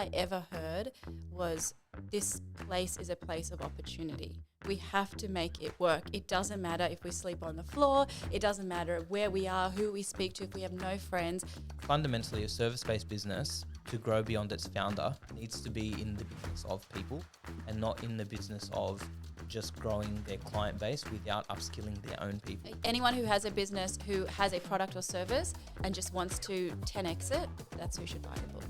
I ever heard was, this place is a place of opportunity. We have to make it work. It doesn't matter if we sleep on the floor. It doesn't matter where we are, who we speak to, if we have no friends. Fundamentally, a service-based business, to grow beyond its founder, needs to be in the business of people and not in the business of just growing their client base without upskilling their own people. Anyone who has a business, who has a product or service and just wants to 10x it, that's who should buy the book.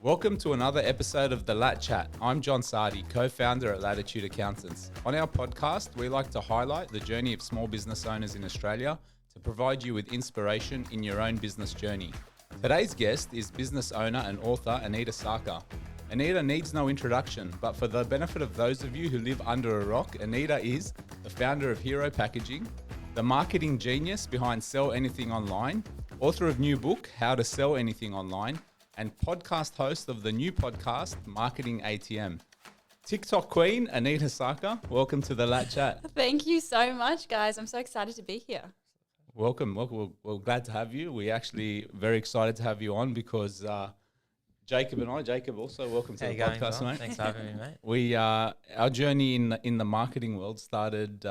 Welcome to another episode of The Lat Chat. I'm John Sardi, co-founder at Latitude Accountants. On our podcast, we like to highlight the journey of small business owners in Australia to provide you with inspiration in your own business journey. Today's guest is business owner and author Anaita Sarkar. Anaita needs no introduction, but for the benefit of those of you who live under a rock, Anaita is the founder of Hero Packaging, the marketing genius behind Sell Anything Online, author of new book, How to Sell Anything Online, and podcast host of the new podcast, Marketing ATM. TikTok queen, Anaita Sarkar, welcome to the Lat Chat. Thank you so much, guys. I'm so excited to be here. Welcome. We're glad to have you. We're actually very excited to have you on because Jacob also, welcome to the podcast, mate. Thanks for having me, mate. We our journey in the marketing world started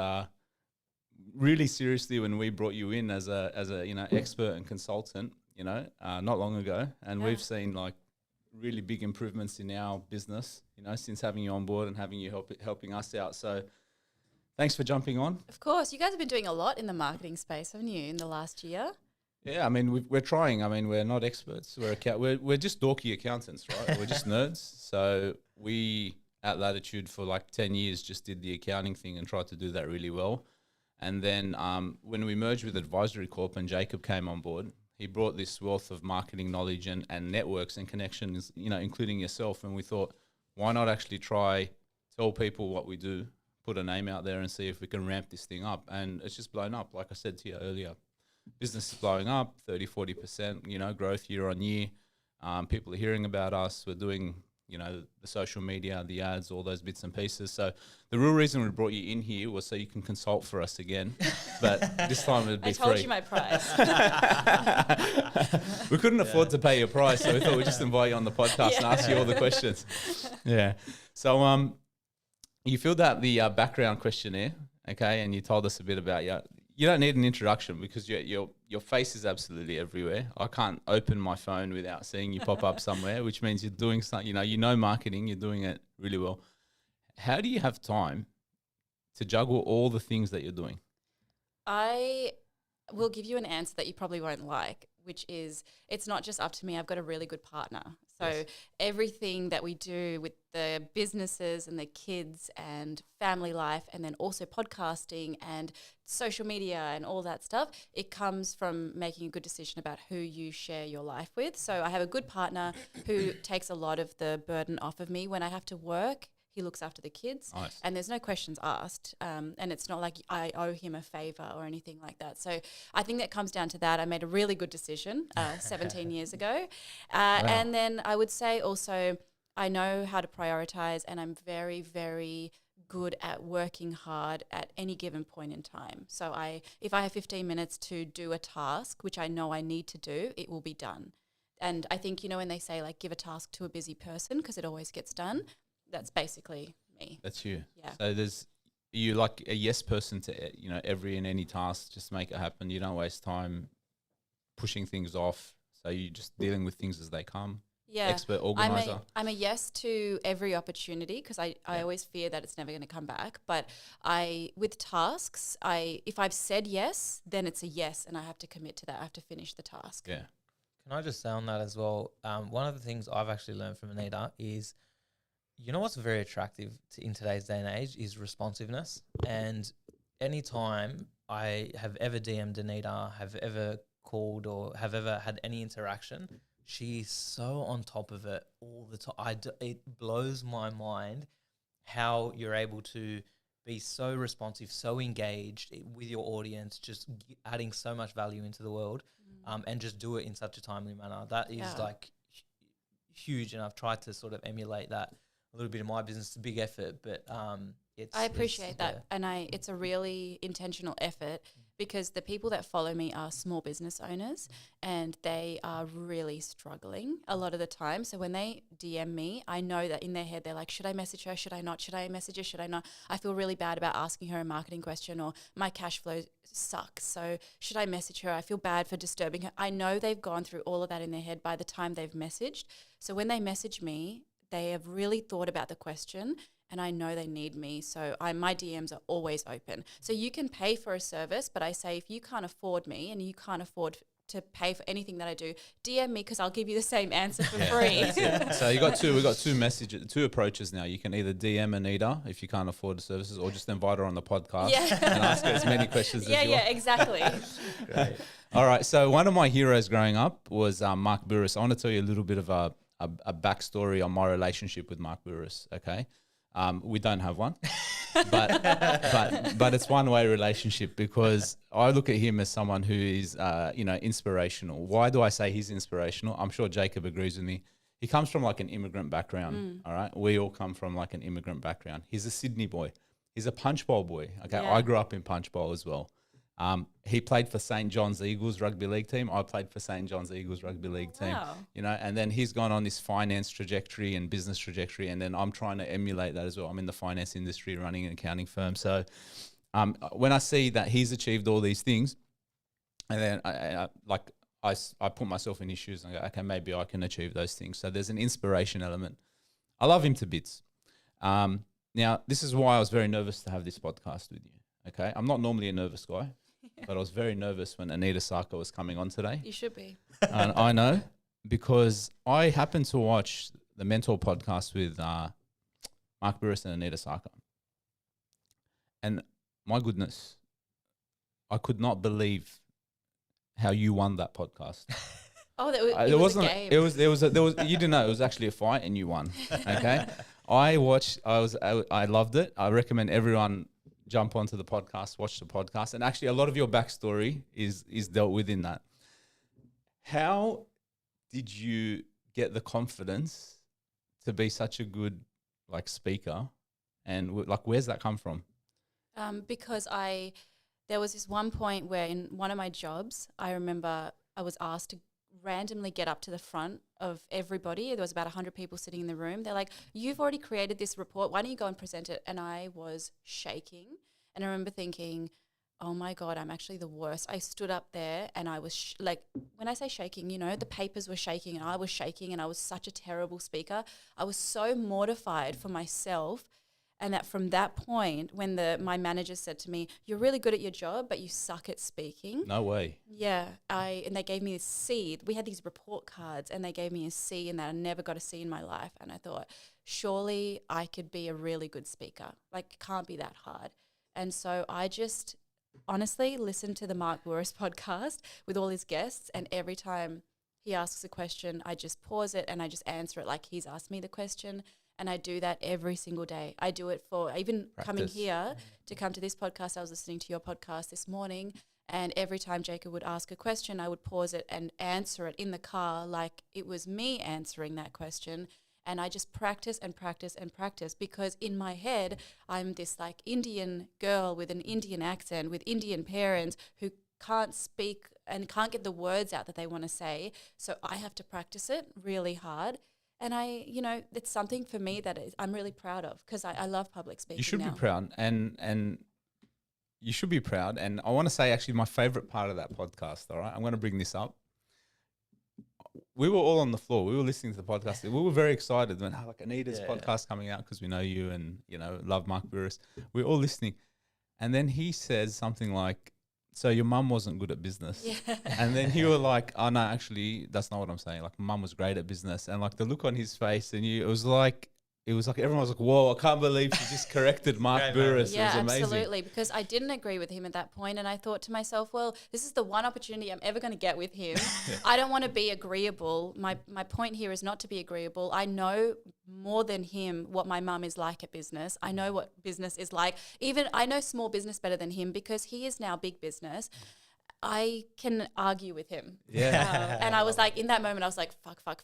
really seriously when we brought you in as a expert and consultant. Not long ago, and we've seen like really big improvements in our business, since having you on board and having you helping us out. So thanks for jumping on. Of course, you guys have been doing a lot in the marketing space, haven't you, in the last year? Yeah, I mean, we're trying. I mean, we're not experts. We're just dorky accountants, right? We're just nerds. So we at Latitude for like 10 years just did the accounting thing and tried to do that really well. And then when we merged with Advisory Corp and Jacob came on board, he brought this wealth of marketing knowledge and networks and connections, including yourself. And we thought, why not actually try tell people what we do, put a name out there and see if we can ramp this thing up. And it's just blown up. Like I said to you earlier, business is blowing up 30, 40%, growth year on year. People are hearing about us. We're doing, the social media, the ads, all those bits and pieces. So the real reason we brought you in here was so you can consult for us again. But this time it'd be free. I told you my price. We couldn't afford to pay your price, so we thought we'd just invite you on the podcast and ask you all the questions. Yeah. So you filled out the background questionnaire, okay, and you told us a bit about you. You don't need an introduction because your face is absolutely everywhere. I can't open my phone without seeing you pop up somewhere, which means you're doing something, marketing, you're doing it really well. How do you have time to juggle all the things that you're doing? I will give you an answer that you probably won't like, which is it's not just up to me. I've got a really good partner. So yes. Everything that we do with the businesses and the kids and family life and then also podcasting and social media and all that stuff, it comes from making a good decision about who you share your life with. So I have a good partner who takes a lot of the burden off of me when I have to work. He looks after the kids. Nice. And there's no questions asked. And it's not like I owe him a favor or anything like that. So I think that comes down to that. I made a really good decision 17 years ago. Wow. And then I would say also I know how to prioritize and I'm very, very good at working hard at any given point in time. So if I have 15 minutes to do a task, which I know I need to do, it will be done. And I think, when they say like give a task to a busy person because it always gets done, that's basically me. That's you. Yeah. So you like a yes person to, every and any task, just make it happen. You don't waste time pushing things off. So you're just dealing with things as they come. Yeah. Expert organizer. I'm a yes to every opportunity because I always fear that it's never going to come back. But with tasks, if I've said yes, then it's a yes and I have to commit to that. I have to finish the task. Yeah. Can I just say on that as well? One of the things I've actually learned from Anaita is, what's very attractive in today's day and age is responsiveness. And anytime I have ever DM'd Anaita, have ever called or have ever had any interaction, she's so on top of it all the time. It blows my mind how you're able to be so responsive, so engaged with your audience, just adding so much value into the world, and just do it in such a timely manner. That is like huge, and I've tried to sort of emulate that a little bit in my business. It's a big effort, but I appreciate that, and it's a really intentional effort, because the people that follow me are small business owners, and they are really struggling a lot of the time. So when they DM me, I know that in their head they're like, should I message her? Should I not? Should I message her? Should I not? I feel really bad about asking her a marketing question, or my cash flow sucks, so should I message her? I feel bad for disturbing her. I know they've gone through all of that in their head by the time they've messaged. So when they message me, they have really thought about the question, and I know they need me. So my DMs are always open. So you can pay for a service, but I say if you can't afford me and you can't afford to pay for anything that I do, DM me, because I'll give you the same answer for free. So we've got two approaches now. You can either DM Anita if you can't afford the services, or just invite her on the podcast and ask her as many questions as you want. Yeah, exactly. Great. All right. So one of my heroes growing up was Mark Bouris. I want to tell you a little bit of a backstory on my relationship with Mark Bouris. Okay. We don't have one, but it's one-way relationship, because I look at him as someone who is, inspirational. Why do I say he's inspirational? I'm sure Jacob agrees with me. He comes from like an immigrant background. All right. We all come from like an immigrant background. He's a Sydney boy. He's a Punch Bowl boy. Okay. Yeah. I grew up in Punch Bowl as well. He played for St. John's Eagles rugby league team. I played for St. John's Eagles rugby league team. And then he's gone on this finance trajectory and business trajectory, and then I'm trying to emulate that as well. I'm in the finance industry, running an accounting firm. So when I see that he's achieved all these things, and then I put myself in his shoes and I go, okay, maybe I can achieve those things. So there's an inspiration element. I love him to bits. Now, this is why I was very nervous to have this podcast with you. Okay, I'm not normally a nervous guy, but I was very nervous when Anaita Sarkar was coming on today. You should be. And I know, because I happened to watch the Mentor podcast with Mark Bouris and Anaita Sarkar. And my goodness, I could not believe how you won that podcast. Oh, it was a game. There was you didn't know it was actually a fight, and you won. Okay, I loved it. I recommend everyone jump onto the podcast, watch the podcast, and actually a lot of your backstory is dealt with in that. How did you get the confidence to be such a good speaker, and where's that come from? Because there was this one point where in one of my jobs, I remember I was asked to randomly get up to the front of everybody. There was about 100 people sitting in the room. They're like, you've already created this report. Why don't you go and present it? And I was shaking. And I remember thinking, oh my God, I'm actually the worst. I stood up there and I was when I say shaking, the papers were shaking and I was shaking, and I was such a terrible speaker. I was so mortified for myself. And that from that point, when my manager said to me, you're really good at your job, but you suck at speaking. No way. Yeah. And they gave me a C. We had these report cards, and they gave me a C, and that I never got a C in my life. And I thought, surely I could be a really good speaker. It can't be that hard. And so I just honestly listened to the Mark Bouris podcast with all his guests, and every time he asks a question, I just pause it and I just answer it like he's asked me the question. And I do that every single day. I do it for even coming here to come to this podcast. I was listening to your podcast this morning, and every time Jacob would ask a question, I would pause it and answer it in the car like it was me answering that question. And I just practice and practice and practice, because in my head, I'm this Indian girl with an Indian accent with Indian parents who can't speak and can't get the words out that they want to say. So I have to practice it really hard. And it's something for me that I'm really proud of, because I love public speaking. You should be proud, and you should be proud. And I want to say, actually, my favorite part of that podcast. All right, I'm going to bring this up. We were all on the floor. We were listening to the podcast. We were very excited when Anita's podcast coming out, because we know you and love Mark Bouris. We were all listening, and then he says something like, so your mum wasn't good at business. Yeah. And then you were like, oh, no, actually, that's not what I'm saying. Mum was great at business. And the look on his face, and it was like it was like everyone was like, "Whoa, I can't believe she just corrected Mark Great Bouris." Yeah, It was amazing. absolutely. Because I didn't agree with him at that point, and I thought to myself, well, this is the one opportunity I'm ever going to get with him. I don't want to be agreeable. My point here is not to be agreeable. I know more than him what my mum is like at business. I know what business is like. Even I know small business better than him because he is now big business. I can argue with him. Yeah. And I was like, in that moment, I was like, fuck. But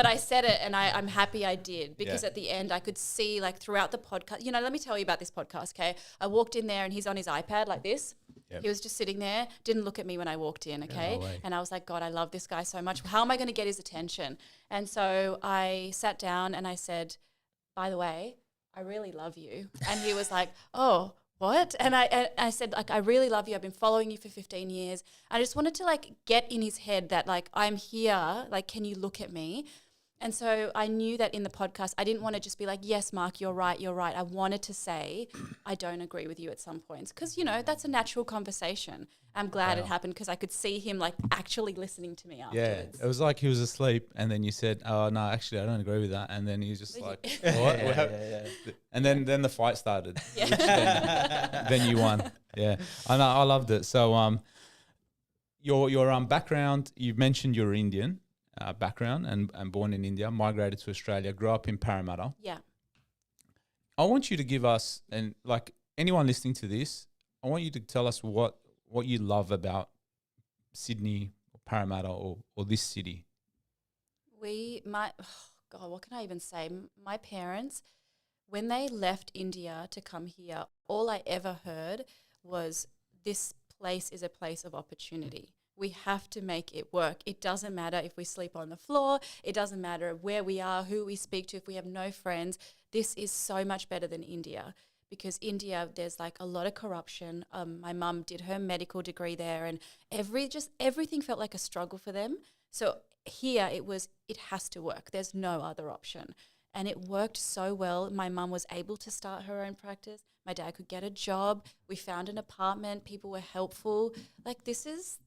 I said it and I'm happy I did because at the end I could see like throughout the podcast, let me tell you about this podcast, okay? I walked in there and he's on his iPad like this. Yep. He was just sitting there, didn't look at me when I walked in, okay? No way. And I was like, God, I love this guy so much. How am I going to get his attention? And so I sat down and I said, by the way, I really love you. And he was like, oh, what? And I said, like, I really love you. I've been following you for 15 years. I just wanted to, like, get in his head that, like, I'm here. Like, can you look at me? And so I knew that in the podcast, I didn't want to just be like, yes, Mark, you're right. I wanted to say, I don't agree with you at some points. Because, that's a natural conversation. I'm glad it happened because I could see him, like, actually listening to me afterwards. Yeah, it was like he was asleep and then you said, oh, no, actually, I don't agree with that. And then he was just like, what? Yeah. And then the fight started. Yeah. Which then you won. Yeah, I know, I loved it. So your background, you mentioned you're Indian background and born in India, migrated to Australia, grew up in Parramatta. Yeah. I want you to give us, and like anyone listening to this, I want you to tell us what you love about Sydney or Parramatta or this city. What can I even say? My parents, when they left India to come here, all I ever heard was this place is a place of opportunity. We have to make it work. It doesn't matter if we sleep on the floor. It doesn't matter where we are, who we speak to, if we have no friends. This is so much better than India. Because India, there's like a lot of corruption. My mum did her medical degree there and everything felt like a struggle for them. So here it has to work. There's no other option. And it worked so well. My mum was able to start her own practice. My dad could get a job. We found an apartment. People were helpful. Like this is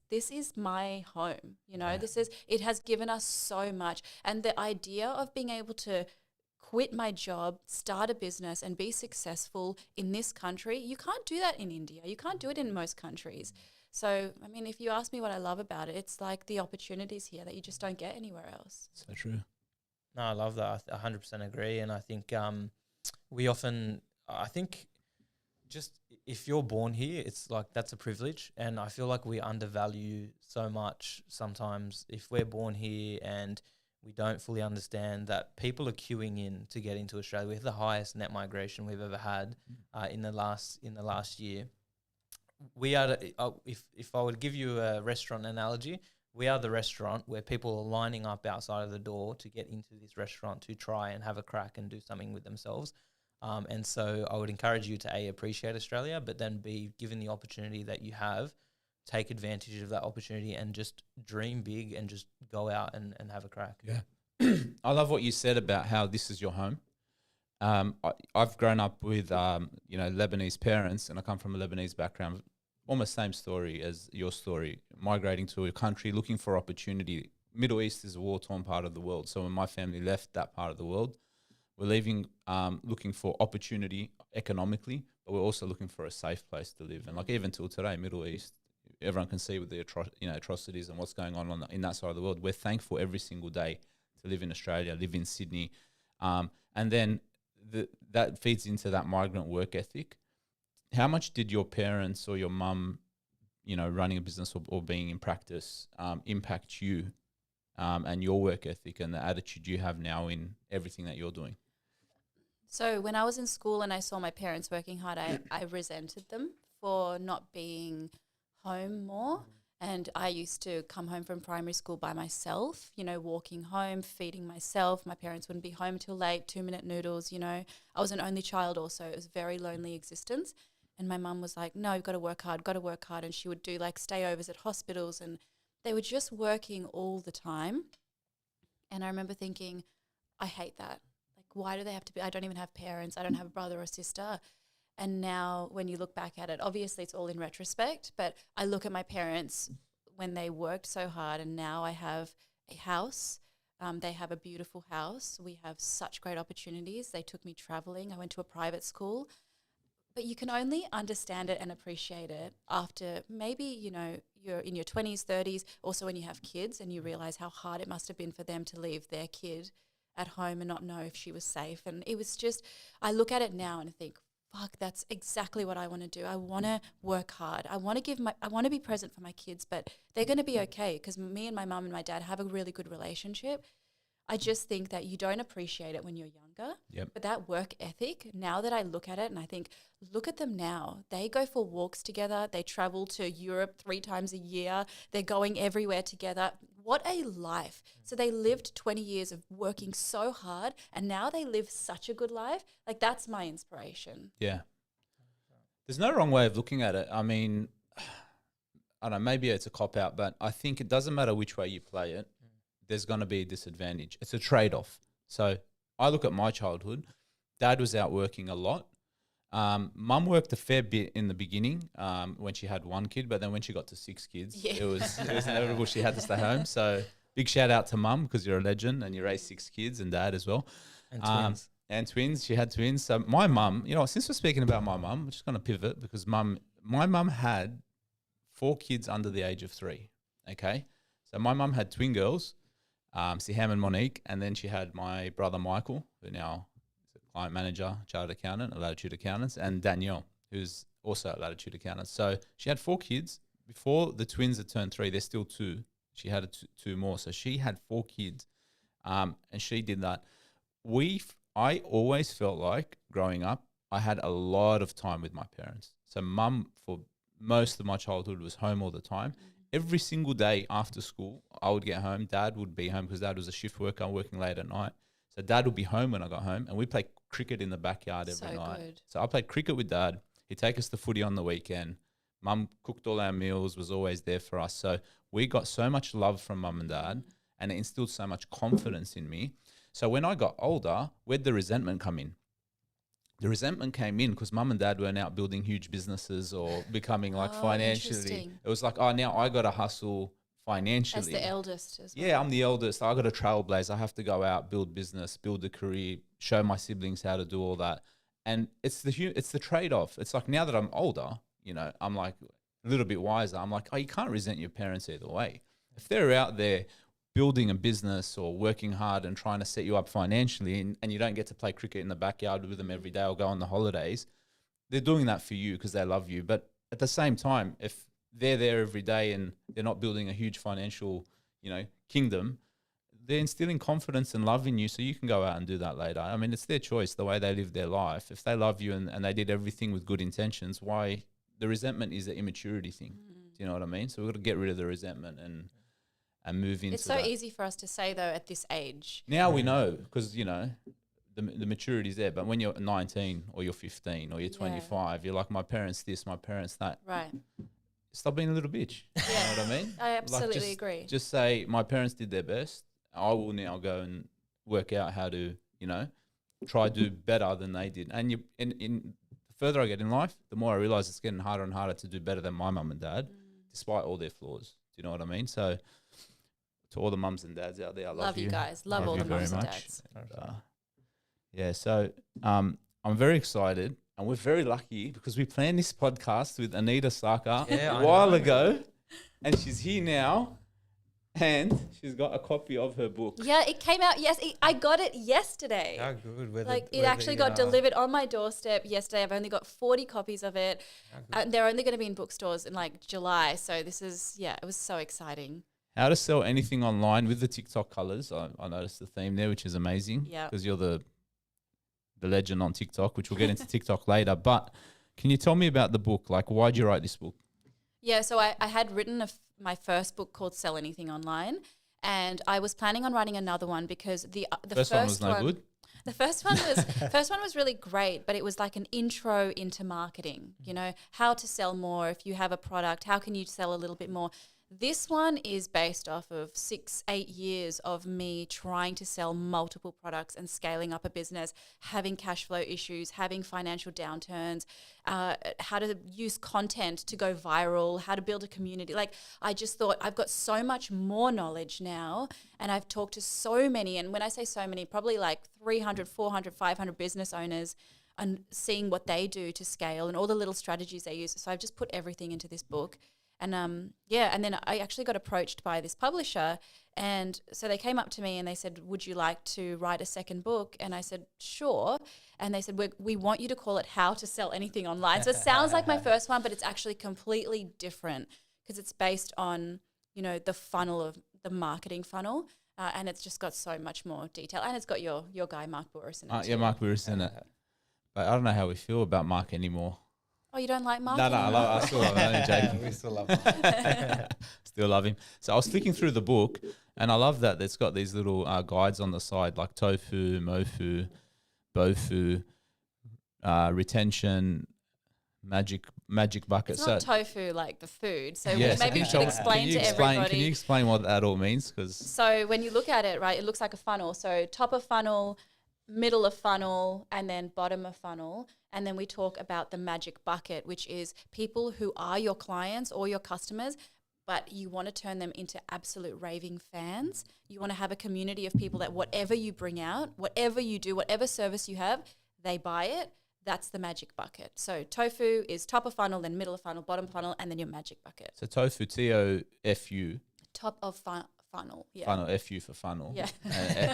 my home. It has given us so much. And the idea of being able to quit my job, start a business and be successful in this country, you can't do that in India. You can't do it in most countries. So, I mean, if you ask me what I love about it, it's like the opportunities here that you just don't get anywhere else. So true. No, I love that. I 100% agree. And I think I think just if you're born here, it's like that's a privilege. And I feel like we undervalue so much sometimes if we're born here and we don't fully understand that people are queuing in to get into Australia. We have the highest net migration we've ever had in the last year. We are, if I would give you a restaurant analogy, we are the restaurant where people are lining up outside of the door to get into this restaurant to try and have a crack and do something with themselves. And so I would encourage you to appreciate Australia, but then be given the opportunity that you have, take advantage of that opportunity and just dream big and just go out and have a crack. Yeah. I love what you said about how this is your home. I've grown up with, Lebanese parents and I come from a Lebanese background, almost same story as your story, migrating to a country, looking for opportunity. Middle East is a war-torn part of the world. So when my family left that part of the world, we're leaving, looking for opportunity economically, but we're also looking for a safe place to live. And like even till today, Middle East, everyone can see with the atrocities and what's going on in that side of the world. We're thankful every single day to live in Australia, live in Sydney. And then that feeds into that migrant work ethic. How much did your parents or your mum, running a business or being in practice impact you and your work ethic and the attitude you have now in everything that you're doing? So when I was in school and I saw my parents working hard, I resented them for not being home more. And I used to come home from primary school by myself, walking home, feeding myself. My parents wouldn't be home till late, 2-minute noodles, I was an only child also. It was a very lonely existence. And my mum was like, no, you've got to work hard. And she would do like stayovers at hospitals and they were just working all the time. And I remember thinking, I hate that. Like, why do they have to be? I don't even have parents. I don't have a brother or sister. And now when you look back at it, obviously it's all in retrospect, but I look at my parents when they worked so hard and now I have a house, They have a beautiful house. We have such great opportunities. They took me traveling. I went to a private school. But you can only understand it and appreciate it after maybe, you're in your 20s, 30s, also when you have kids and you realize how hard it must have been for them to leave their kid at home and not know if she was safe. And it was just, I look at it now and think, fuck, that's exactly what I want to do. I want to work hard. I want to be present for my kids, but they're going to be okay because me and my mum and my dad have a really good relationship. I just think that you don't appreciate it when you're younger. Yep. But that work ethic, now that I look at it and I think, look at them now. They go for walks together. They travel to Europe 3 times a year. They're going everywhere together. What a life. So they lived 20 years of working so hard and now they live such a good life. Like, that's my inspiration. Yeah. There's no wrong way of looking at it. I mean, I don't know, maybe it's a cop-out, but I think it doesn't matter which way you play it. There's going to be a disadvantage. It's a trade-off. So I look at my childhood. Dad was out working a lot. Mum worked a fair bit in the beginning when she had 1 kid, but then when she got to 6 kids, it was inevitable she had to stay home. So big shout out to Mum because you're a legend and you raised 6 kids, and Dad as well. And twins. And twins. She had twins. So my mum, since we're speaking about my mum, I'm just going to pivot because my mum had 4 kids under the age of 3. Okay. So my mum had twin girls. Siham and Monique, and then she had my brother Michael, who now is a client manager, chartered accountant, a Latitude Accountants, and Danielle, who's also a Latitude Accountant. So she had 4 kids. Before the twins had turned 3, they're still 2. She had 2 more. So she had 4 kids, and she did that. I always felt like growing up, I had a lot of time with my parents. So mum, for most of my childhood, was home all the time. Every single day after school, I would get home. Dad would be home because Dad was a shift worker working late at night. So Dad would be home when I got home, and we'd play cricket in the backyard every night. Good. So I played cricket with Dad. He'd take us to footy on the weekend. Mum cooked all our meals, was always there for us. So we got so much love from Mum and Dad, and it instilled so much confidence in me. So when I got older, where'd the resentment come in? The resentment came in because Mum and Dad weren't out building huge businesses or becoming financially. It was like, now I got to hustle financially. As the eldest as well. Yeah, I'm the eldest. I got to trailblaze. I have to go out, build business, build a career, show my siblings how to do all that. And it's the trade-off. It's like now that I'm older, I'm like a little bit wiser. I'm like, you can't resent your parents either way. If they're out there building a business or working hard and trying to set you up financially and you don't get to play cricket in the backyard with them every day or go on the holidays, they're doing that for you because they love you. But at the same time, if they're there every day and they're not building a huge financial, kingdom, they're instilling confidence and love in you so you can go out and do that later. I mean, it's their choice, the way they live their life. If they love you and they did everything with good intentions, why the resentment is an immaturity thing. Do you know what I mean? So we've got to get rid of the resentment and move into It's so easy for us to say, though, at this age. Now we know because, the maturity is there. But when you're 19 or you're 15 or you're 25, you're like, my parents this, my parents that. Right. Stop being a little bitch. Yeah. You know what I mean? I absolutely agree. Just say, my parents did their best. I will now go and work out how to, try to do better than they did. And the further I get in life, the more I realize it's getting harder and harder to do better than my mum and dad, despite all their flaws. Do you know what I mean? So to all the mums and dads out there, I love you. You guys. Love all the mums and dads. So I'm very excited, and we're very lucky because we planned this podcast with Anaita Sarkar a while ago, and she's here now, and she's got a copy of her book. Yeah, it came out. Yes, I got it yesterday. How good. It actually got delivered on my doorstep yesterday. I've only got 40 copies of it. They're only going to be in bookstores in July. So this is, it was so exciting. How to sell anything online with the TikTok colors. I noticed the theme there, which is amazing. Yeah. Because you're the legend on TikTok, which we'll get into TikTok later. But can you tell me about the book? Why'd you write this book? Yeah, so I had written my first book called Sell Anything Online, and I was planning on writing another one because the first one was no good. The first one was really great, but it was like an intro into marketing. How to sell more. If you have a product, how can you sell a little bit more? This one is based off of 6-8 years of me trying to sell multiple products and scaling up a business, having cash flow issues, having financial downturns, how to use content to go viral, how to build a community. Like, I just thought I've got so much more knowledge now, and I've talked to so many, and when I say so many, probably like 300, 400, 500 business owners, and seeing what they do to scale and all the little strategies they use. So I've just put everything into this book. And and then I actually got approached by this publisher, and so they came up to me and they said, would you like to write a second book? And I said, sure. And they said, we want you to call it How to Sell Anything Online. So it sounds like my first one, but it's actually completely different because it's based on, the funnel of the marketing funnel. And it's just got so much more detail. And it's got your guy, Mark Bouris, in it too. Yeah, Mark Bouris in it. But I don't know how we feel about Mark anymore. Oh, you don't like Mark? No, I still love him. I'm only joking. We still love him. Still love him. So I was flicking through the book, and I love that it's got these little guides on the side, like tofu, mofu, bofu, retention, magic bucket. It's not tofu like the food. So yes, maybe we should explain to everybody. Can you explain what that all means? So when you look at it, right, it looks like a funnel. So top of funnel, middle of funnel, and then bottom of funnel. And then we talk about the magic bucket, which is people who are your clients or your customers, but you want to turn them into absolute raving fans. You want to have a community of people that whatever you bring out, whatever you do, whatever service you have, they buy it. That's the magic bucket. So tofu is top of funnel, then middle of funnel, bottom of funnel, and then your magic bucket. So tofu, TOFU. Top of funnel, yeah. Funnel, FU for funnel. Yeah.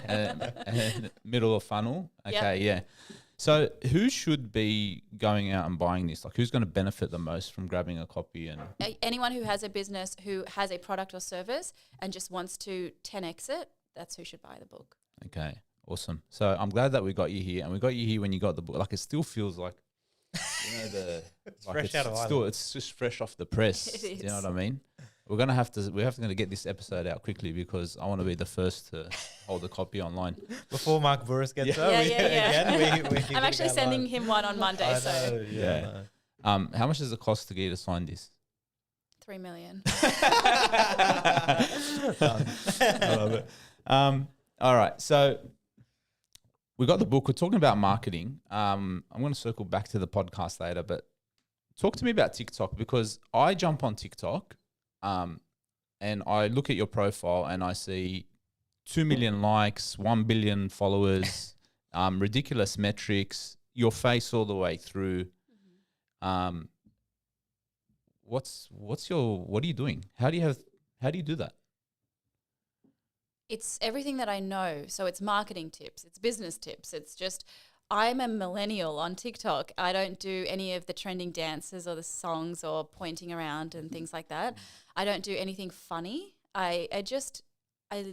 and middle of funnel. Okay, yeah. So who should be going out and buying this? Like, who's going to benefit the most from grabbing a copy? And anyone who has a business, who has a product or service and just wants to 10x it, that's who should buy the book. Okay, awesome. So I'm glad that we got you here, and we got you here when you got the book. Like, it still feels like, it's fresh out of it's just fresh off the press. It Do is. you know what I mean? We're gonna have to get this episode out quickly because I want to be the first to hold a copy online. Before Mark Bouris gets up, Yeah. we I'm actually sending him one on Monday, so Yeah. How much does it cost to get you to sign this? 3 million. I love it. All right, so we got the book. We're talking about marketing. I'm going to circle back to the podcast later, but talk to me about TikTok, because I jump on TikTok and I look at your profile and I see 2 million likes, 1 billion followers, ridiculous metrics, your face all the way through. What are you doing? How do you do that? It's everything that I know. So it's marketing tips, it's business tips. It's just, I'm a millennial on TikTok. I don't do any of the trending dances or the songs or pointing around and things like that. I don't do anything funny. I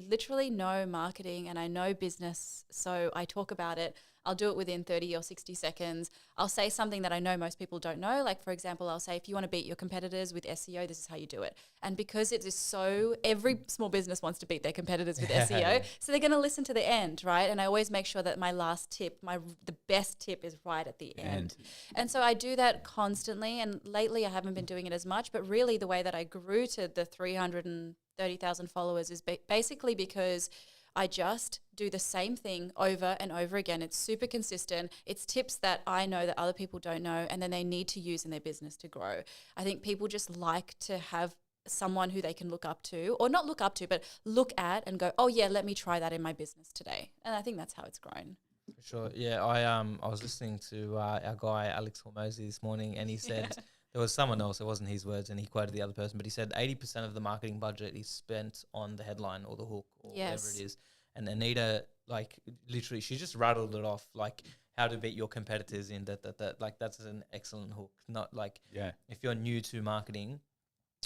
literally know marketing and I know business. So I talk about it. I'll do it within 30 or 60 seconds. I'll say something that I know most people don't know. Like, for example, I'll say, if you want to beat your competitors with SEO, this is how you do it. And because it is so, every small business wants to beat their competitors with SEO. So they're going to listen to the end, right? And I always make sure that my last tip, the best tip is right at the end. And so I do that constantly. And lately I haven't been doing it as much, but really the way that I grew to the 330,000 followers is basically because I just do the same thing over and over again. It's super consistent. It's tips that I know that other people don't know and then they need to use in their business to grow. I think people just like to have someone who they can look up to, or not look up to, but look at and go, oh yeah, let me try that in my business today. And I think that's how it's grown. For sure. Yeah, I was listening to our guy Alex Hormozy this morning, and he said there was someone else, it wasn't his words, and he quoted the other person, but he said 80% of the marketing budget is spent on the headline or the hook or whatever it is. And Anita, like, literally, she just rattled it off, like, how to beat your competitors in that. Like, that's an excellent hook. Not like, if you're new to marketing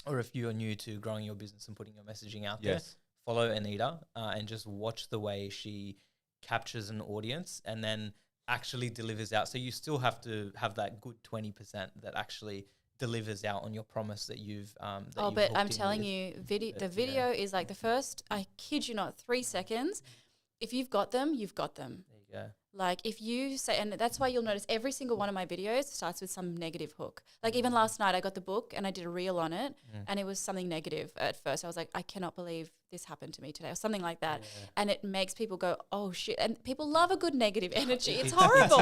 or if you're new to growing your business and putting your messaging out there, follow Anita and just watch the way she captures an audience and then actually delivers out. So you still have to have that good 20% that actually delivers out on your promise that you've but I'm telling you, the video is like the first, I kid you not, 3 seconds. If you've got them, you've got them. There you go. Like if you say, and that's why you'll notice every single one of my videos starts with some negative hook. Like even last night I got the book and I did a reel on it and it was something negative at first. I was like, I cannot believe this happened to me today or something like that. And it makes people go, oh shit. And people love a good negative energy. It's horrible.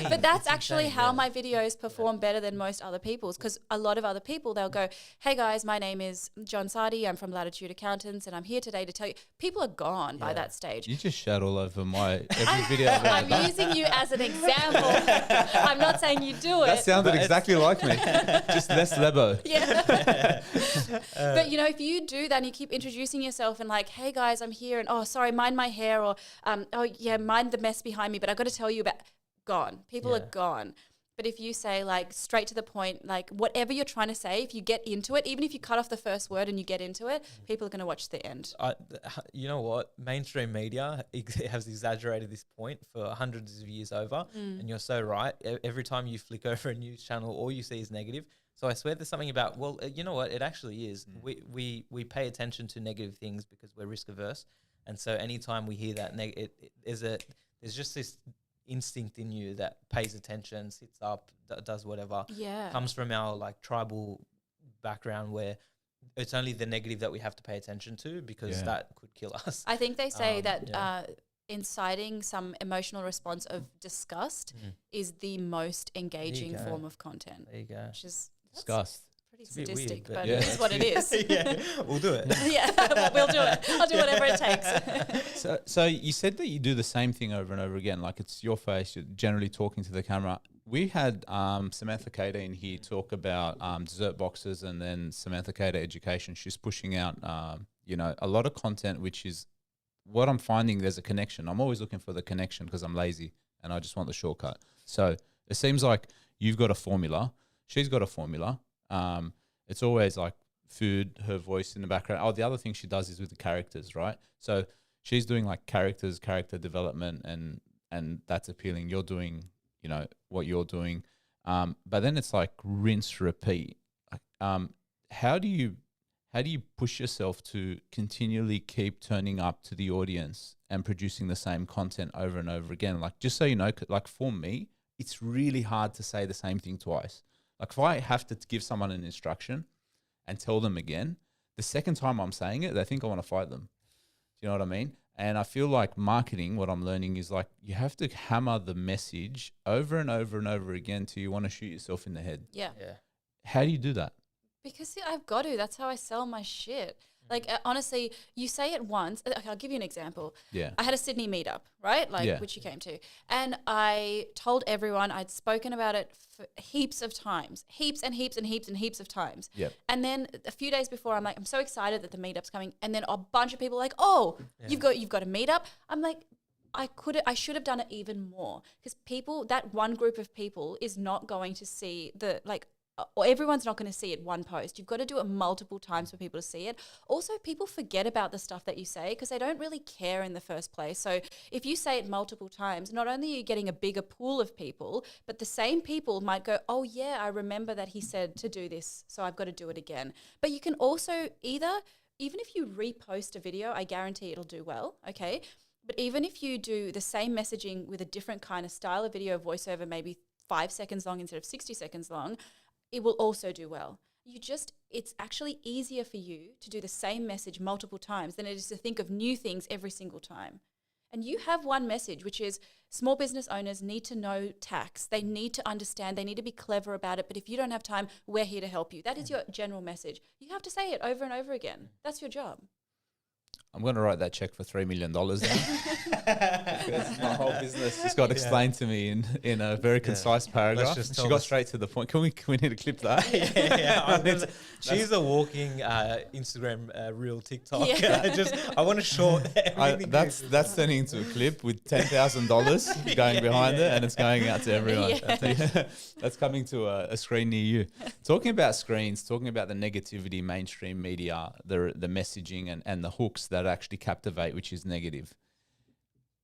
But that's actually how my videos perform better than most other people's, because a lot of other people, they'll go, hey guys, my name is John Sardi. I'm from Latitude Accountants and I'm here today to tell you. People are gone by that stage. You just shat all over my every video. I'm using you as an example. I'm not saying you do it. That sounded exactly like me. Just less Lebo. Yeah. But, you know, if you do that and you keep introducing yourself and like, hey, guys, I'm here and, oh, sorry, mind my hair or, oh, yeah, mind the mess behind me, but I got to tell you about, gone. People are gone. But if you say like straight to the point, like whatever you're trying to say, if you get into it, even if you cut off the first word and you get into it, people are going to watch the end. You know what? Mainstream media has exaggerated this point for hundreds of years over. And you're so right. Every time you flick over a news channel, all you see is negative. So I swear there's something about, well, you know what? It actually is. We pay attention to negative things because we're risk averse. And so anytime we hear that, there's just this instinct in you that pays attention, sits up, does whatever. Comes from our like tribal background where it's only the negative that we have to pay attention to because that could kill us. I think they say that inciting some emotional response of disgust is the most engaging form of content. There you go. Which is Disgust. pretty sadistic, weird, but but it's what it is. We'll do it. We'll do it. I'll do whatever it takes. So you said that you do the same thing over and over again, like it's your face, you're generally talking to the camera. We had Samantha Cater in here talk about dessert boxes and then Samantha Cater Education. She's pushing out, a lot of content, which is what I'm finding there's a connection. I'm always looking for the connection because I'm lazy and I just want the shortcut. So it seems like you've got a formula. She's got a formula. It's always like food, her voice in the background. Oh, the other thing she does is with the characters, right? So she's doing like character development and that's appealing. You're doing, what you're doing. But then it's like rinse, repeat. How do you push yourself to continually keep turning up to the audience and producing the same content over and over again? Like, just so you know, like for me, it's really hard to say the same thing twice. Like if I have to give someone an instruction and tell them again, the second time I'm saying it, they think I want to fight them. Do you know what I mean? And I feel like marketing, what I'm learning is like you have to hammer the message over and over and over again till you want to shoot yourself in the head. Yeah. How do you do that? Because I've got to. That's how I sell my shit. Like, honestly, you say it once. Okay, I'll give you an example. Yeah. I had a Sydney meetup, right? Which you came to. And I told everyone, I'd spoken about it for heaps of times. Heaps and heaps and heaps and heaps of times. Yep. And then a few days before, I'm like, I'm so excited that the meetup's coming. And then a bunch of people are like, oh, you've got a meetup? I'm like, I should have done it even more. Because that one group of people is not going to see or everyone's not going to see it one post. You've got to do it multiple times for people to see it. Also, people forget about the stuff that you say because they don't really care in the first place. So if you say it multiple times, not only are you getting a bigger pool of people, but the same people might go, oh yeah, I remember that he said to do this, so I've got to do it again. But you can also even if you repost a video, I guarantee it'll do well, okay? But even if you do the same messaging with a different kind of style of video, voiceover, maybe 5 seconds long instead of 60 seconds long, it will also do well. It's actually easier for you to do the same message multiple times than it is to think of new things every single time. And you have one message, which is small business owners need to know tax. They need to understand. They need to be clever about it. But if you don't have time, we're here to help you. That is your general message. You have to say it over and over again. That's your job. I'm going to write that check for $3 million now. Because my whole business just got explained to me in a very concise paragraph. She got straight to the point. Can we need to clip that? She's a walking Instagram reel TikTok. I want to short. That's turning into a clip with $10,000 going behind it, and it's going out to everyone. That's coming to a screen near you. Talking about screens, talking about the negativity, mainstream media, the messaging and the hooks that actually captivate, which is negative.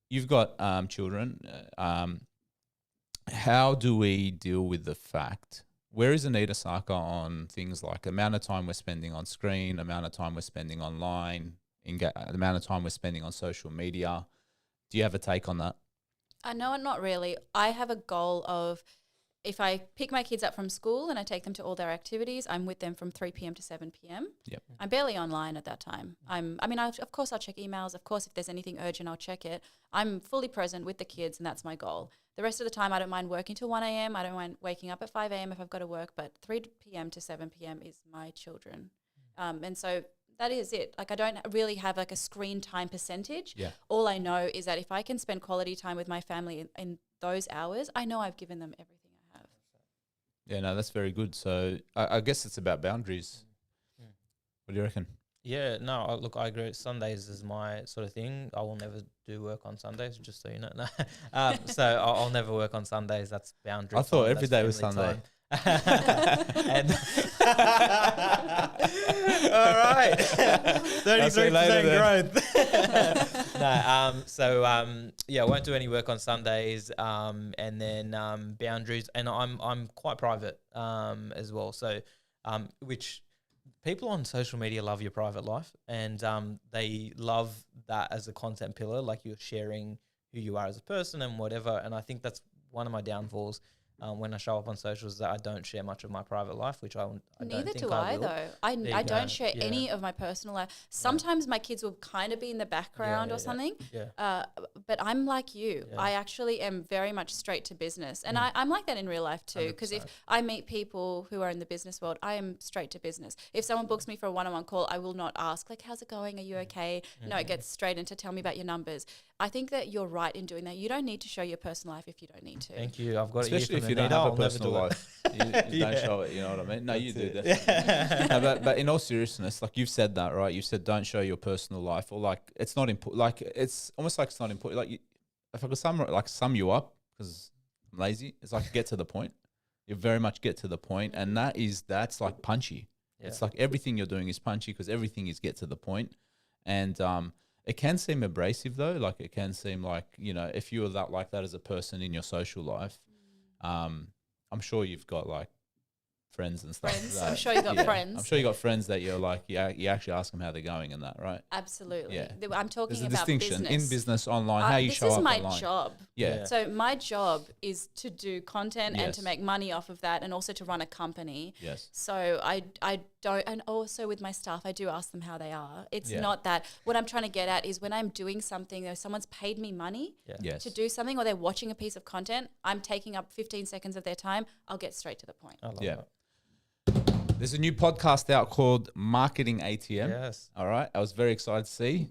You've got children. How do we deal with the fact? Where is Anaita Sarkar on things like the amount of time we're spending on screen, amount of time we're spending online, the amount of time we're spending on social media? Do you have a take on that? No, not really. I have a goal of if I pick my kids up from school and I take them to all their activities, I'm with them from 3 p.m. to 7 p.m. Yep. I'm barely online at that time. Of course, I'll check emails. Of course, if there's anything urgent, I'll check it. I'm fully present with the kids, and that's my goal. The rest of the time, I don't mind working till 1 a.m. I don't mind waking up at 5 a.m. if I've got to work, but 3 p.m. to 7 p.m. is my children. And so that is it. Like, I don't really have like a screen time percentage. Yeah. All I know is that if I can spend quality time with my family in those hours, I know I've given them everything I have. Yeah, no, that's very good. So I guess it's about boundaries. What do you reckon? Yeah, no, look, I agree. Sundays is my sort of thing. I will never do work on Sundays, just so you know. So I'll never work on Sundays. That's boundary. I thought time, every that's day was family Sunday. time. And all right, 33% growth. I won't do any work on Sundays. And then boundaries, and I'm quite private as well. So which people on social media love your private life, and they love that as a content pillar, like you're sharing who you are as a person and whatever. And I think that's one of my downfalls when I show up on socials, that I don't share much of my private life, which I don't Neither think do I I will. though. I don't share any of my personal life. Sometimes my kids will kind of be in the background or something. Yeah. But I'm like you. Yeah. I actually am very much straight to business. And I'm like that in real life too. Because if I meet people who are in the business world, I am straight to business. If someone books me for a one-on-one call, I will not ask, like, how's it going? Are you okay? No, it gets straight into tell me about your numbers. I think that you're right in doing that. You don't need to show your personal life if you don't need to. Thank you. I've got Especially it if you don't have a personal life. You don't show it, you know what I mean? No, you do, definitely. No, but in all seriousness, like you've said that, right? You've said don't show your personal life, or like it's not important. Like it's almost like it's not important. Like if I could sum you up, because I'm lazy, it's like get to the point. You very much get to the point, and that's like punchy. Yeah. It's like everything you're doing is punchy because everything is get to the point. And it can seem abrasive though. Like it can seem like, you know, if you were that like that as a person in your social life, I'm sure you've got like friends and stuff. I'm sure you got friends. I'm sure you got friends that you're like, you actually ask them how they're going and that, right? Absolutely. Yeah. I'm talking There's a about distinction business. in business, online, how you show up online. This is my job. Yeah. So my job is to do content and to make money off of that, and also to run a company. Yes. So I don't, and also with my staff, I do ask them how they are. It's not that. What I'm trying to get at is when I'm doing something, or someone's paid me money to do something, or they're watching a piece of content, I'm taking up 15 seconds of their time. I'll get straight to the point. I love that. There's a new podcast out called Marketing ATM. Yes. All right. I was very excited to see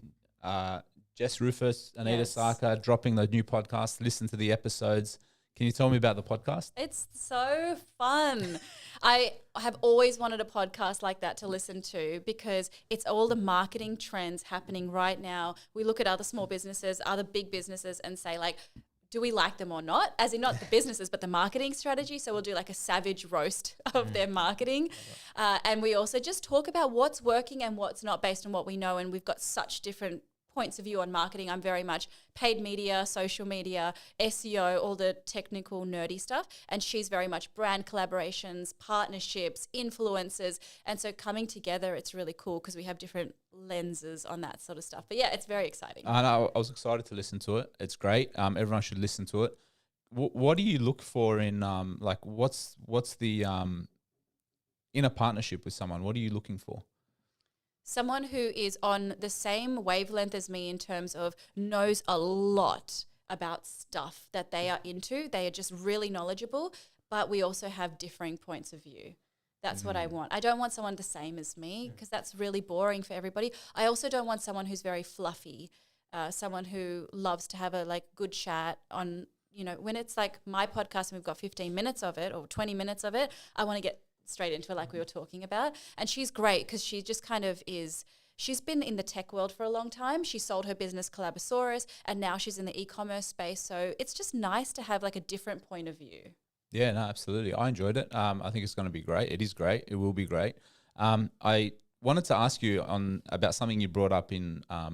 Jess Rufus, Anaita Sarkar dropping the new podcast. Listen to the episodes. Can you tell me about the podcast? It's so fun. I have always wanted a podcast like that to listen to, because it's all the marketing trends happening right now. We look at other small businesses, other big businesses, and say, like, do we like them or not? As in not the businesses, but the marketing strategy. So we'll do like a savage roast of their marketing. And we also just talk about what's working and what's not based on what we know. And we've got such different points of view on marketing. I'm very much paid media, social media, SEO, all the technical nerdy stuff. And she's very much brand collaborations, partnerships, influencers. And so coming together, it's really cool because we have different lenses on that sort of stuff. But yeah, it's very exciting. I was excited to listen to it. It's great. Everyone should listen to it. What do you look for in like what's the in a partnership with someone? What are you looking for? Someone who is on the same wavelength as me in terms of knows a lot about stuff that they are into. They are just really knowledgeable, but we also have differing points of view. That's what I want. I don't want someone the same as me, because that's really boring for everybody. I also don't want someone who's very fluffy, someone who loves to have a like good chat on, you know, when it's like my podcast and we've got 15 minutes of it or 20 minutes of it, I want to get straight into it like we were talking about. And she's great because she just kind of is, she's been in the tech world for a long time. She sold her business Collabosaurus, and now she's in the e-commerce space. So it's just nice to have like a different point of view. Yeah, no, absolutely. I enjoyed it. I think it's going to be great. It is great. It will be great. I wanted to ask you about something you brought up in a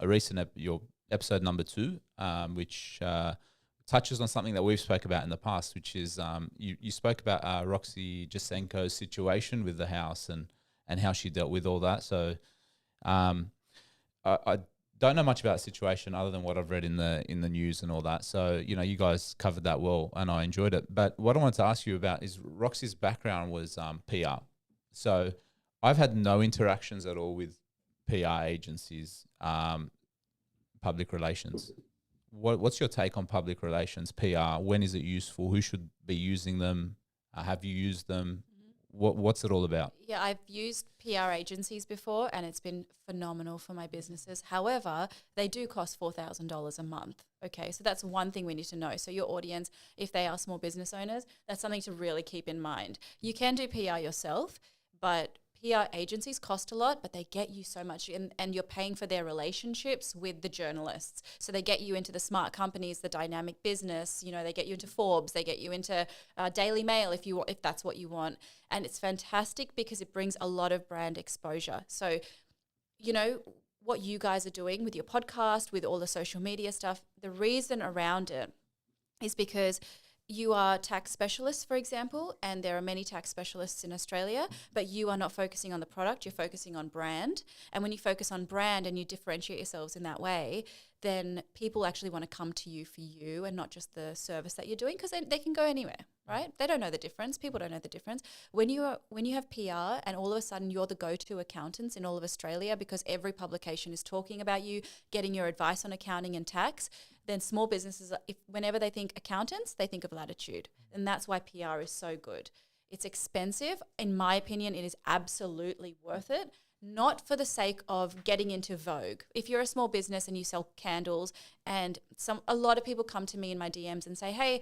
recent your episode number 2, which touches on something that we've spoke about in the past, which is you spoke about Roxy Jasenko's situation with the house and how she dealt with all that. So don't know much about the situation other than what I've read in the news and all that. So, you guys covered that well and I enjoyed it. But what I wanted to ask you about is Roxy's background was PR. So I've had no interactions at all with PR agencies, public relations. What's your take on public relations, PR? When is it useful? Who should be using them? Have you used them? What's it all about? Yeah, I've used PR agencies before and it's been phenomenal for my businesses. However, they do cost $4,000 a month. Okay, so that's one thing we need to know. So your audience, if they are small business owners, that's something to really keep in mind. You can do PR yourself, but PR agencies cost a lot, but they get you so much, and you're paying for their relationships with the journalists. So they get you into the smart companies, the dynamic business. They get you into Forbes, they get you into Daily Mail if that's what you want, and it's fantastic because it brings a lot of brand exposure. So, what you guys are doing with your podcast, with all the social media stuff, the reason around it is because you are tax specialists, for example, and there are many tax specialists in Australia, but you are not focusing on the product, you're focusing on brand. And when you focus on brand and you differentiate yourselves in that way, then people actually want to come to you for you and not just the service that you're doing, because they can go anywhere, right? They don't know the difference. People don't know the difference. When you have PR and all of a sudden you're the go-to accountants in all of Australia because every publication is talking about you, getting your advice on accounting and tax, then small businesses, whenever they think accountants, they think of Latitude. And that's why PR is so good. It's expensive. In my opinion, it is absolutely worth it. Not for the sake of getting into Vogue. If you're a small business and you sell candles, and a lot of people come to me in my DMs and say, hey,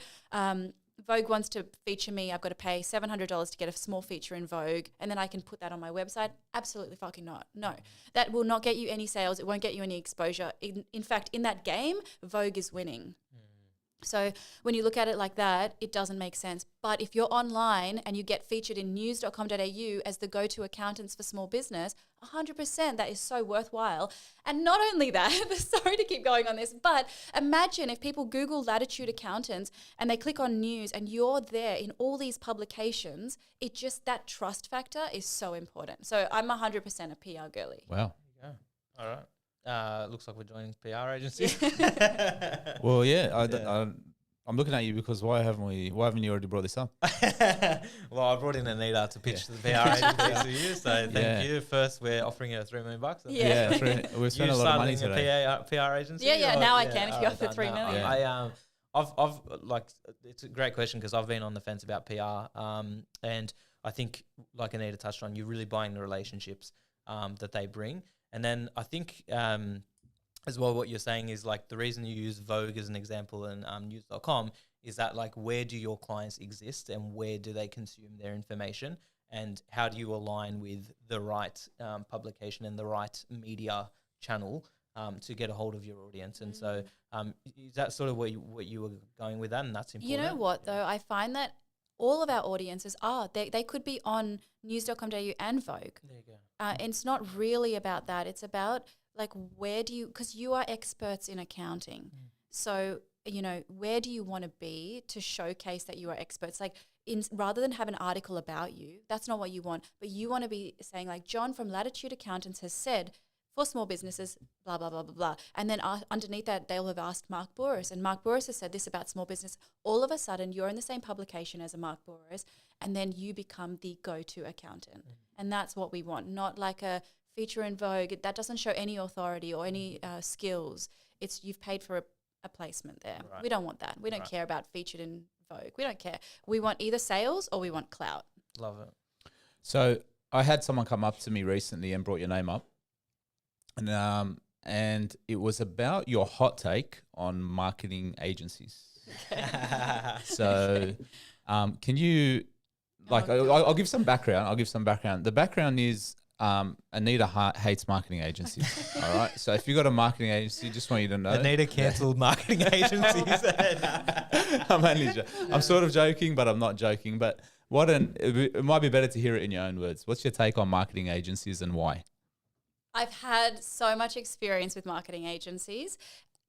Vogue wants to feature me. I've got to pay $700 to get a small feature in Vogue, and then I can put that on my website. Absolutely fucking not. No, that will not get you any sales. It won't get you any exposure. In fact, in that game, Vogue is winning. So when you look at it like that, it doesn't make sense. But if you're online and you get featured in news.com.au as the go-to accountants for small business, 100% that is so worthwhile. And not only that, sorry to keep going on this, but imagine if people Google Latitude accountants and they click on news and you're there in all these publications, that trust factor is so important. So I'm 100% a PR girly. Wow. Yeah. All right. Looks like we're joining PR agency. Well, yeah, I'm looking at you because why haven't you already brought this up? Well, I brought in Anaita to pitch the PR agency to you, so thank you. First, we're offering you $3 million. We've spent a lot of money today. PR agency? Yeah, now I can if you offer $3 million. Yeah. I've it's a great question because I've been on the fence about PR, and I think, like Anaita touched on, you're really buying the relationships that they bring. And then I think as well what you're saying is like the reason you use Vogue as an example and news.com is that like where do your clients exist and where do they consume their information and how do you align with the right publication and the right media channel to get a hold of your audience. And so is that sort of what you were going with that, and that's important? You know what though, I find that all of our audiences they could be on news.com.au and Vogue. There you go. And it's not really about that. It's about like because you are experts in accounting. So, where do you want to be to showcase that you are experts? Like rather than have an article about you, that's not what you want. But you want to be saying like John from Latitude Accountants has said for small businesses, blah, blah, blah, blah, blah. And then underneath that, they'll have asked Mark Bouris. And Mark Bouris has said this about small business. All of a sudden, you're in the same publication as a Mark Bouris, and then you become the go-to accountant. And that's what we want, not like a feature in Vogue. That doesn't show any authority or any skills. It's you've paid for a placement there. Right. We don't want that. We don't care about featured in Vogue. We don't care. We want either sales or we want clout. Love it. So I had someone come up to me recently and brought your name up. And it was about your hot take on marketing agencies. So, can you, I'll give some background. The background is Anaita hates marketing agencies. All right. So if you got a marketing agency, just want you to know. Anaita cancelled marketing agencies. I'm sort of joking, but I'm not joking. But it might be better to hear it in your own words. What's your take on marketing agencies and why? I've had so much experience with marketing agencies.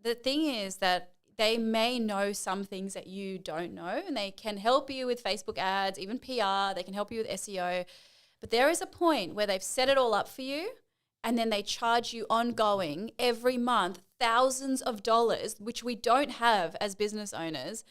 The thing is that they may know some things that you don't know, and they can help you with Facebook ads, even PR. They can help you with SEO. But there is a point where they've set it all up for you, and then they charge you ongoing every month thousands of dollars, which we don't have as business owners,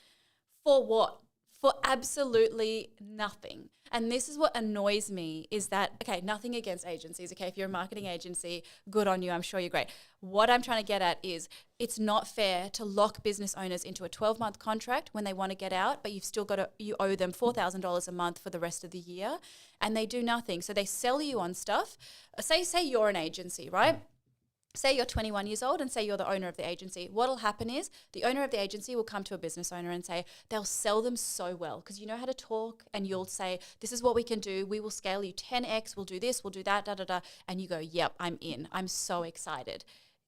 for what? For absolutely nothing. And this is what annoys me is that, okay, nothing against agencies. Okay, if you're a marketing agency, good on you. I'm sure you're great. What I'm trying to get at is it's not fair to lock business owners into a 12-month contract when they want to get out, but you owe them $4,000 a month for the rest of the year, and they do nothing. So they sell you on stuff. Say you're an agency, right? Say you're 21 years old and say you're the owner of the agency. What'll happen is the owner of the agency will come to a business owner and say, they'll sell them so well because you know how to talk, and you'll say, this is what we can do. We will scale you 10x. We'll do this. We'll do that, da, da, da. And you go, yep, I'm in. I'm so excited.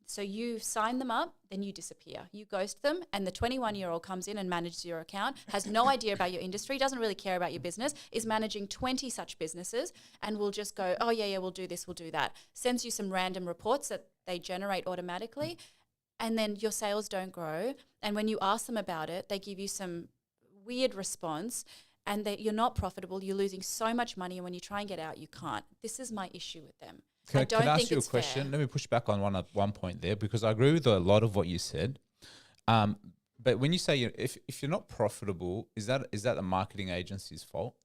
So you sign them up, then you disappear. You ghost them, and the 21-year-old comes in and manages your account, has no idea about your industry, doesn't really care about your business, is managing 20 such businesses, and will just go, oh, yeah, we'll do this, we'll do that. Sends you some random reports that they generate automatically, and then your sales don't grow. And when you ask them about it, they give you some weird response, and you're not profitable. You're losing so much money, and when you try and get out, you can't. This is my issue with them. Can I ask you a question? Fair. Let me push back on one point there, because I agree with a lot of what you said. But when you say if you're not profitable, is that the marketing agency's fault?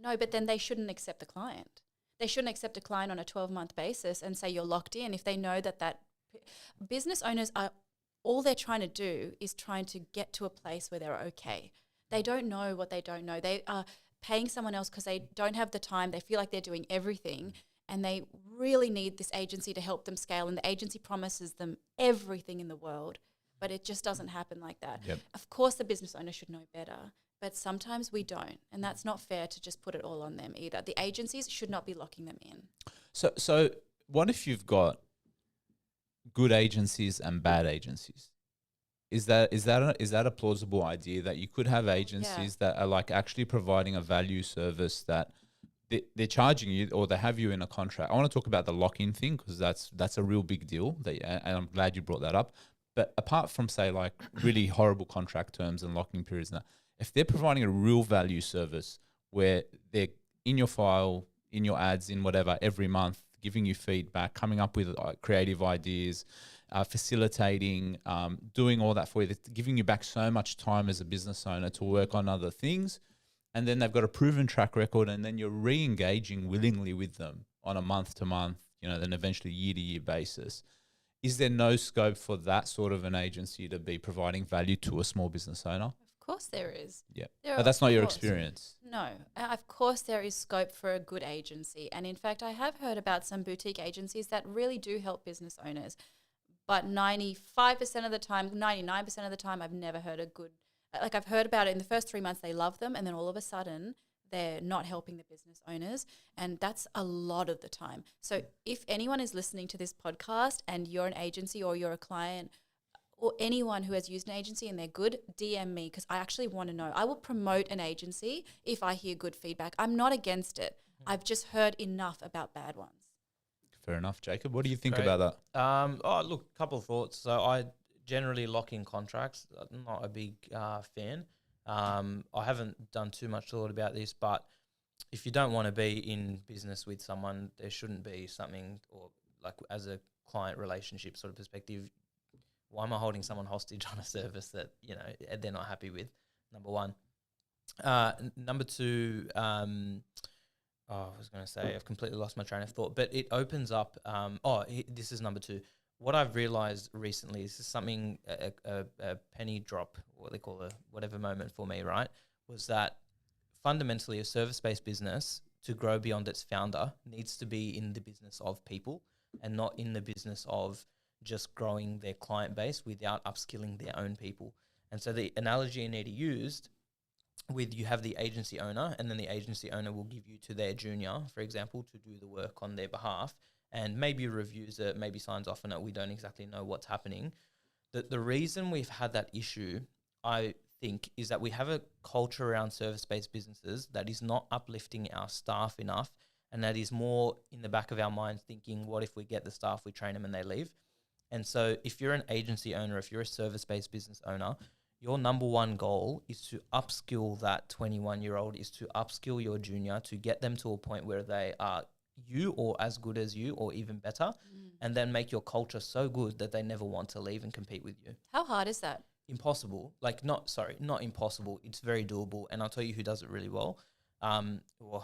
No, but then they shouldn't accept the client. They shouldn't accept a client on a 12-month basis and say you're locked in if they know that business owners are, all they're trying to do is trying to get to a place where they're okay. They don't know what they don't know. They are paying someone else because they don't have the time. They feel like they're doing everything, and they really need this agency to help them scale, and the agency promises them everything in the world, but it just doesn't happen like that. Yep. Of course, the business owner should know better, but sometimes we don't, and that's not fair to just put it all on them either. The agencies should not be locking them in. So what if you've got good agencies and bad agencies? Is that a plausible idea that you could have agencies that are like actually providing a value service that they're charging you, or they have you in a contract? I want to talk about the lock-in thing because that's a real big deal, and I'm glad you brought that up. But apart from, say, like really horrible contract terms and locking periods, and that, if they're providing a real value service where they're in your file, in your ads, in whatever, every month, giving you feedback, coming up with creative ideas, facilitating, doing all that for you, giving you back so much time as a business owner to work on other things, and then they've got a proven track record, and then you're re-engaging willingly with them on a month-to-month, then eventually year-to-year basis. Is there no scope for that sort of an agency to be providing value to a small business owner? Of course there is. Yeah, but that's not your course. experience. No, of course there is scope for a good agency. And in fact, I have heard about some boutique agencies that really do help business owners. But 95% of the time, 99% of the time, I've never heard I've heard about it in the first 3 months, they love them, and then all of a sudden they're not helping the business owners. And that's a lot of the time. So if anyone is listening to this podcast and you're an agency or you're a client, or anyone who has used an agency and they're good, DM me, because I actually want to know. I will promote an agency if I hear good feedback. I'm not against it. I've just heard enough about bad ones. Fair enough. Jacob, what do you think Great. about that? Look, a couple of thoughts. So I generally lock in contracts. I'm not a big fan. I haven't done too much thought about this, but if you don't want to be in business with someone, there shouldn't be something, or like as a client relationship sort of perspective, why am I holding someone hostage on a service that, they're not happy with? Number one. Number two, I was going to say, I've completely lost my train of thought, but it opens up, this is number two. What I've realized recently, this is something, a penny drop, what they call a whatever moment for me, right? Was that fundamentally a service-based business, to grow beyond its founder, needs to be in the business of people and not in the business of just growing their client base without upskilling their own people. And so the analogy Anita used with, you have the agency owner, and then the agency owner will give you to their junior, for example, to do the work on their behalf, and maybe reviews it, maybe signs off on it. We don't exactly know what's happening. The reason we've had that issue, I think, is that we have a culture around service-based businesses that is not uplifting our staff enough, and that is more in the back of our minds thinking, what if we get the staff, we train them and they leave? And so if you're an agency owner, if you're a service-based business owner, your number one goal is to upskill that 21-year-old, is to upskill your junior, to get them to a point where they are, you or as good as you or even better, and then make your culture so good that they never want to leave and compete with you. How hard is that? Impossible. Like not impossible. It's very doable. And I'll tell you who does it really well. Or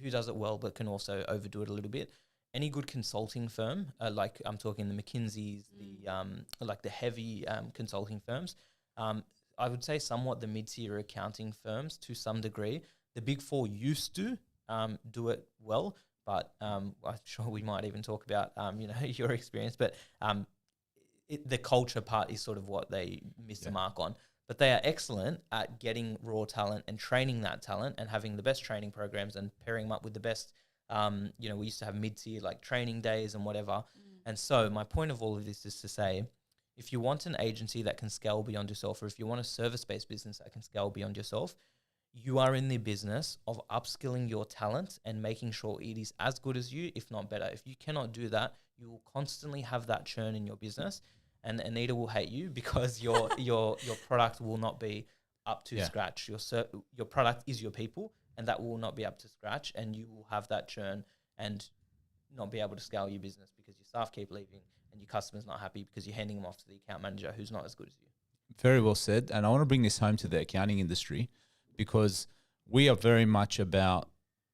who does it well but can also overdo it a little bit. Any good consulting firm, like I'm talking the McKinseys, the heavy consulting firms, I would say somewhat the mid-tier accounting firms to some degree. The Big Four used to do it well, but I'm sure we might even talk about your experience. But the culture part is sort of what they miss the mark on. But they are excellent at getting raw talent and training that talent and having the best training programs and pairing them up with the best. We used to have mid-tier like training days and whatever. And so my point of all of this is to say, if you want an agency that can scale beyond yourself, or if you want a service-based business that can scale beyond yourself, you are in the business of upskilling your talent and making sure it is as good as you, if not better. If you cannot do that, you will constantly have that churn in your business, and Anita will hate you because your product will not be up to scratch. Your product is your people, and that will not be up to scratch, and you will have that churn and not be able to scale your business because your staff keep leaving and your customer's not happy because you're handing them off to the account manager who's not as good as you. Very well said. And I want to bring this home to the accounting industry because we are very much about,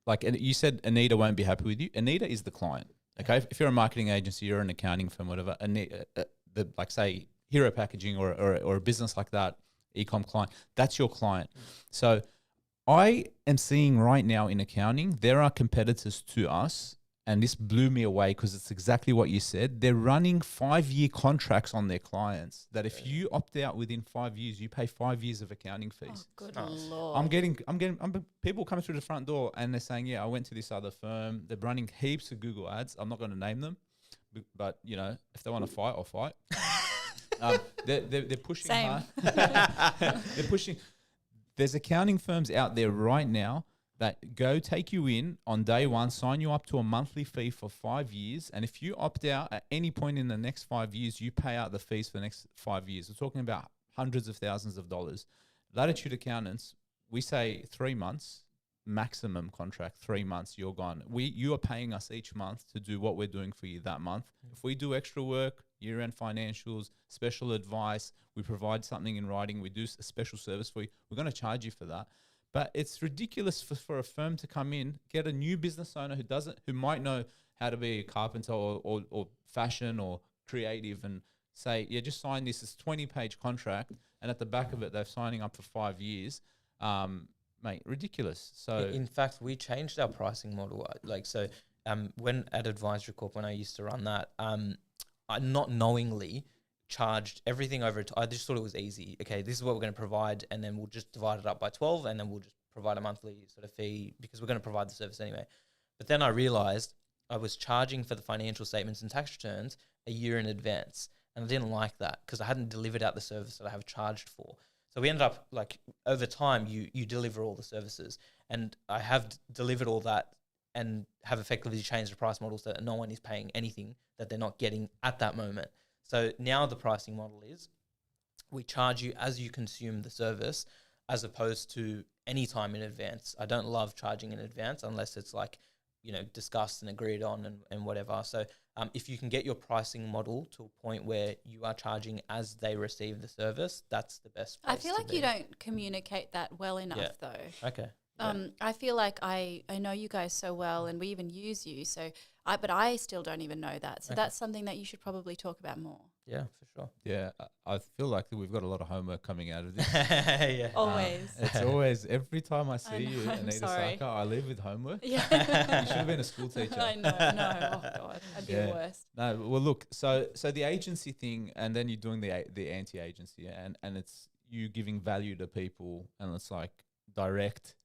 like you said, Anita won't be happy with you. Anita is the client. Okay. If you're a marketing agency, you're an accounting firm, whatever, like say Hero Packaging or a business like that, e-com client, that's your client. So I am seeing right now in accounting, there are competitors to us, and this blew me away because it's exactly what you said. They're running 5-year contracts on their clients that if you opt out within 5 years, you pay 5 years of accounting fees. Oh, good Lord. I'm getting people coming through the front door and they're saying, yeah, I went to this other firm. They're running heaps of Google ads. I'm not going to name them, but if they want to fight, I'll fight. They're pushing hard. They're pushing. There's accounting firms out there right now that go take you in on day one, sign you up to a monthly fee for 5 years. And if you opt out at any point in the next 5 years, you pay out the fees for the next 5 years. We're talking about hundreds of thousands of dollars. Latitude accountants, we say 3 months, maximum contract, 3 months, you're gone. You are paying us each month to do what we're doing for you that month. If we do extra work, year-end financials, special advice, we provide something in writing, we do a special service for you, we're going to charge you for that. But it's ridiculous for a firm to come in, get a new business owner who might know how to be a carpenter or fashion or creative and say, yeah, just sign this 20-page contract, and at the back of it, they're signing up for 5 years. Mate, ridiculous. So in fact, we changed our pricing model. When at Advisory Corp, when I used to run that, I not knowingly charged everything over. I just thought it was easy. Okay, this is what we're going to provide, and then we'll just divide it up by 12, and then we'll just provide a monthly sort of fee because we're going to provide the service anyway. But then I realized I was charging for the financial statements and tax returns a year in advance, and I didn't like that because I hadn't delivered out the service that I have charged for. So we ended up over time, you deliver all the services, and I have delivered all that and have effectively changed the price model so that no one is paying anything that they're not getting at that moment. So now the pricing model is we charge you as you consume the service as opposed to any time in advance. I don't love charging in advance unless it's discussed and agreed on and whatever. So if you can get your pricing model to a point where you are charging as they receive the service, that's the best place I feel like you don't communicate that well enough though. Okay. I feel like I know you guys so well and we even use you. But I still don't even know that. So that's something that you should probably talk about more. Yeah, for sure. yeah, I feel like we've got a lot of homework coming out of this. Yeah. Always. It's always, every time I see I know, you, I'm Anaita sorry. Sarkar, I live with homework. Yeah. You should have been a school teacher. I know. No. Oh, God. I'd be the worst. No, well, look, so the agency thing, and then you're doing the anti-agency, and it's you giving value to people, and it's like direct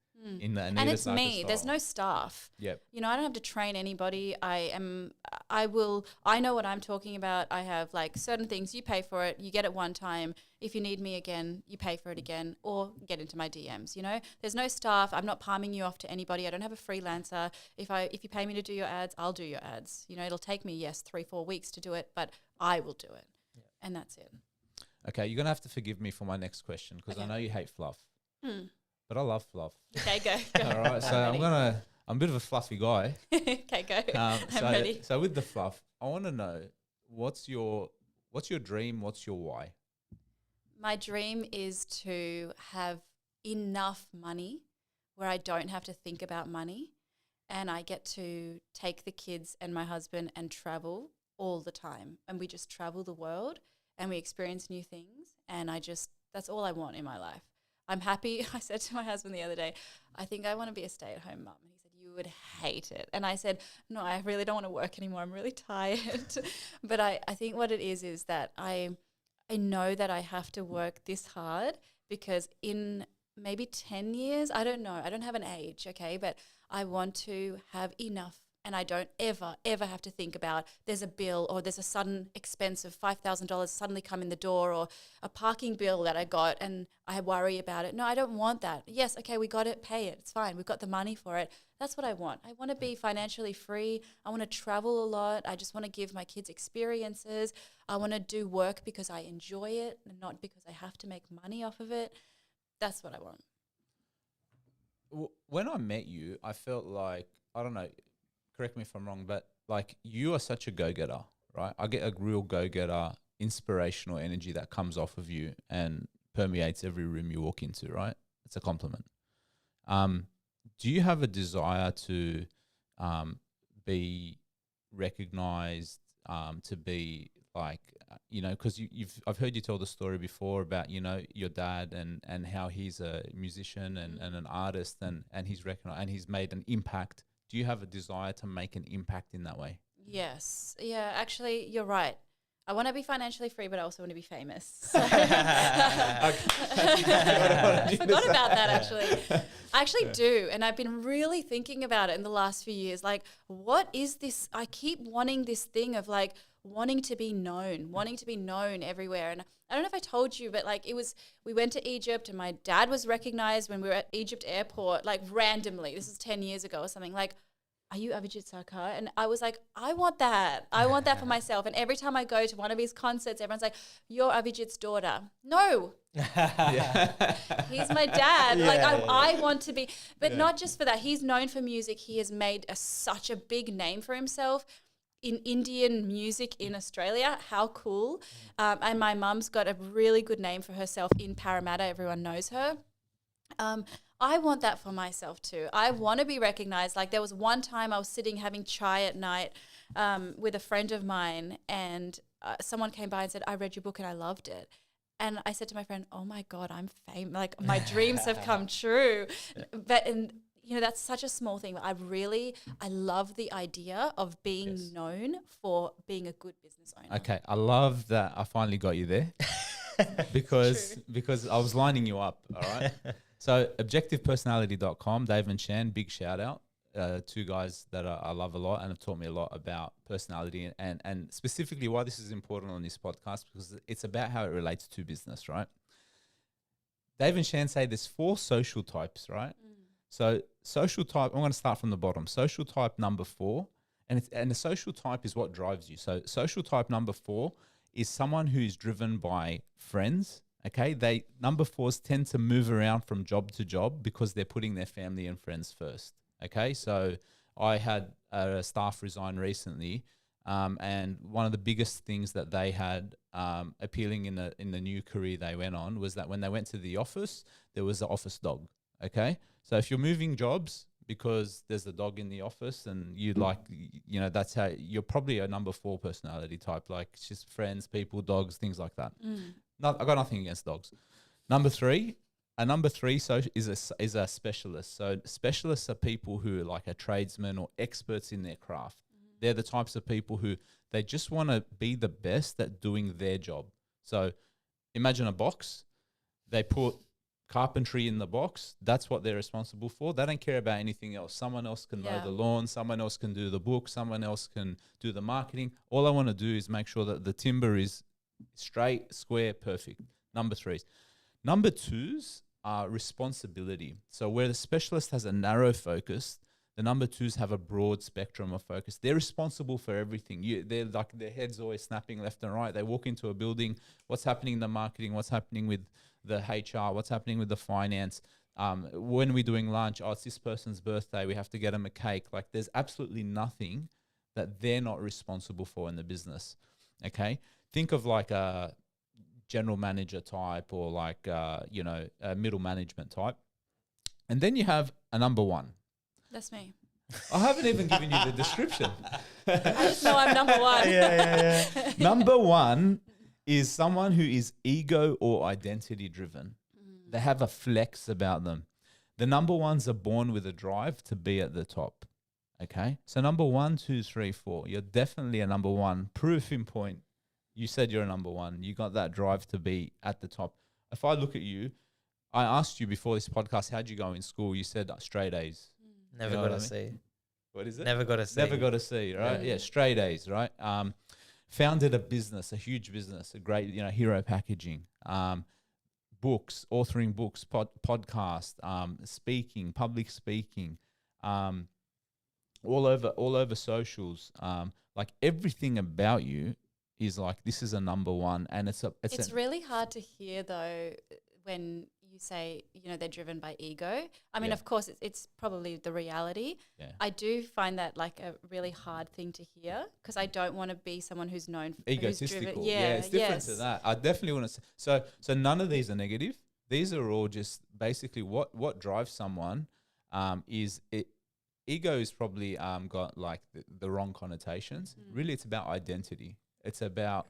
in the Anaita And it's Sarkar me. style. There's no staff. Yep. I don't have to train anybody. I know what I'm talking about. I have certain things. You pay for it. You get it one time. If you need me again, you pay for it again or get into my DMs, There's no staff. I'm not palming you off to anybody. I don't have a freelancer. If you pay me to do your ads, I'll do your ads. It'll take me, 3-4 weeks to do it, but I will do it. Yeah. And that's it. Okay, you're going to have to forgive me for my next question because I know you hate fluff. But I love fluff. Okay, go. All right, so I'm I'm a bit of a fluffy guy. Okay, go. I'm ready. So with the fluff, I want to know what's your dream? What's your why? My dream is to have enough money where I don't have to think about money, and I get to take the kids and my husband and travel all the time. And we just travel the world and we experience new things. And that's all I want in my life. I'm happy. I said to my husband the other day, I think I want to be a stay-at-home mum. And he said, you would hate it. And I said, no, I really don't want to work anymore. I'm really tired. But I think what it is that I know that I have to work this hard, because in maybe 10 years, I don't know, I don't have an age, okay, but I want to have enough, and I don't ever have to think about there's a bill or there's a sudden expense of $5,000 suddenly come in the door, or a parking bill that I got and I worry about it. No, I don't want that. Yes, okay, we got it, pay it, it's fine. We've got the money for it. That's what I want. I want to be financially free. I want to travel a lot. I just want to give my kids experiences. I want to do work because I enjoy it and not because I have to make money off of it. That's what I want. When I met you, I felt like, I don't know, correct me if I'm wrong, but like you are such a go-getter, right? I get a real go-getter, inspirational energy that comes off of you and permeates every room you walk into, right? It's a compliment. Do you have a desire to be recognized, to be like, because I've heard you tell the story before about, your dad and how he's a musician and an artist and he's recognized and he's made an impact. Do you have a desire to make an impact in that way? Yes. Yeah, actually, you're right. I want to be financially free, but I also want to be famous. So I forgot about that, actually. I actually do, and I've been really thinking about it in the last few years. Like, what is this? I keep wanting this thing of like wanting to be known everywhere. And I don't know if I told you, but like we went to Egypt and my dad was recognized when we were at Egypt airport, like randomly. This is 10 years ago or something. Like, are you Avijit Sarkar? And I was like, I want that. I want that for myself. And every time I go to one of his concerts, everyone's like, you're Avijit's daughter. No. He's my dad. I want to be, but not just for that. He's known for music. He has made such a big name for himself in Indian music in Australia. How cool. And my mum's got a really good name for herself in Parramatta. Everyone knows her. I want that for myself too. I want to be recognized. Like, there was one time I was sitting having chai at night with a friend of mine, and someone came by and said, I read your book and I loved it. And I said to my friend, oh my God, I'm famous. Like, my dreams have come true. But that's such a small thing. I love the idea of being known for being a good business owner. Okay, I love that I finally got you there because I was lining you up, all right? So objectivepersonality.com, Dave and Shan, big shout out. Two guys that I love a lot and have taught me a lot about personality and specifically why this is important on this podcast, because it's about how it relates to business, right? Dave and Shan say there's 4 social types, right? So social type, I'm going to start from the bottom. Social type number 4, and the social type is what drives you. So social type number 4 is someone who is driven by friends. Okay, number 4s tend to move around from job to job because they're putting their family and friends first. Okay, so I had a staff resign recently, and one of the biggest things that they had appealing in the new career they went on was that when they went to the office, there was an office dog. Okay, so if you're moving jobs because there's a dog in the office and that's how you're probably a number 4 personality type, like it's just friends, people, dogs, things like that. I got nothing against dogs. Number 3 is a specialist. So specialists are people who are like a tradesman or experts in their craft. They're the types of people who they just want to be the best at doing their job. So imagine a box. They put carpentry in the box. That's what they're responsible for. They don't care about anything else. Someone else can mow the lawn. Someone else can do the book. Someone else can do the marketing. All I want to do is make sure that the timber is straight, square, perfect. Number 3s. Number 2s are responsibility. So where the specialist has a narrow focus, the number 2s have a broad spectrum of focus. They're responsible for everything. They're like, their head's always snapping left and right. They walk into a building, what's happening in the marketing, what's happening with the HR, what's happening with the finance. When we're doing lunch, oh, it's this person's birthday, we have to get them a cake. Like there's absolutely nothing that they're not responsible for in the business. Okay, think of like a general manager type or like a middle management type, and then you have a number one. That's me. I haven't even given you the description. I just know I'm number one. Yeah. Number one is someone who is ego or identity driven. They have a flex about them. The number ones are born with a drive to be at the top. Okay. So number 1, 2, 3, 4. You're definitely a number one. Proof in point. You said you're a number one. You got that drive to be at the top. If I look at you, I asked you before this podcast, how'd you go in school? You said straight A's. Never got a C. What is it? Never got a C. Never got a C, right? Yeah, straight A's, right? Founded a business, a huge business, a great, Hero Packaging. Books, authoring books, podcast, speaking, public speaking, all over socials. Like everything about you is like, this is a number one, and it's really hard to hear though when you say they're driven by ego. I mean, of course, it's probably the reality. Yeah. I do find that like a really hard thing to hear because I don't want to be someone who's known for egotistical. It's different to that. I definitely want to. So none of these are negative. These are all just basically what drives someone. Is it? Ego is probably got like the wrong connotations. Really, it's about identity. It's about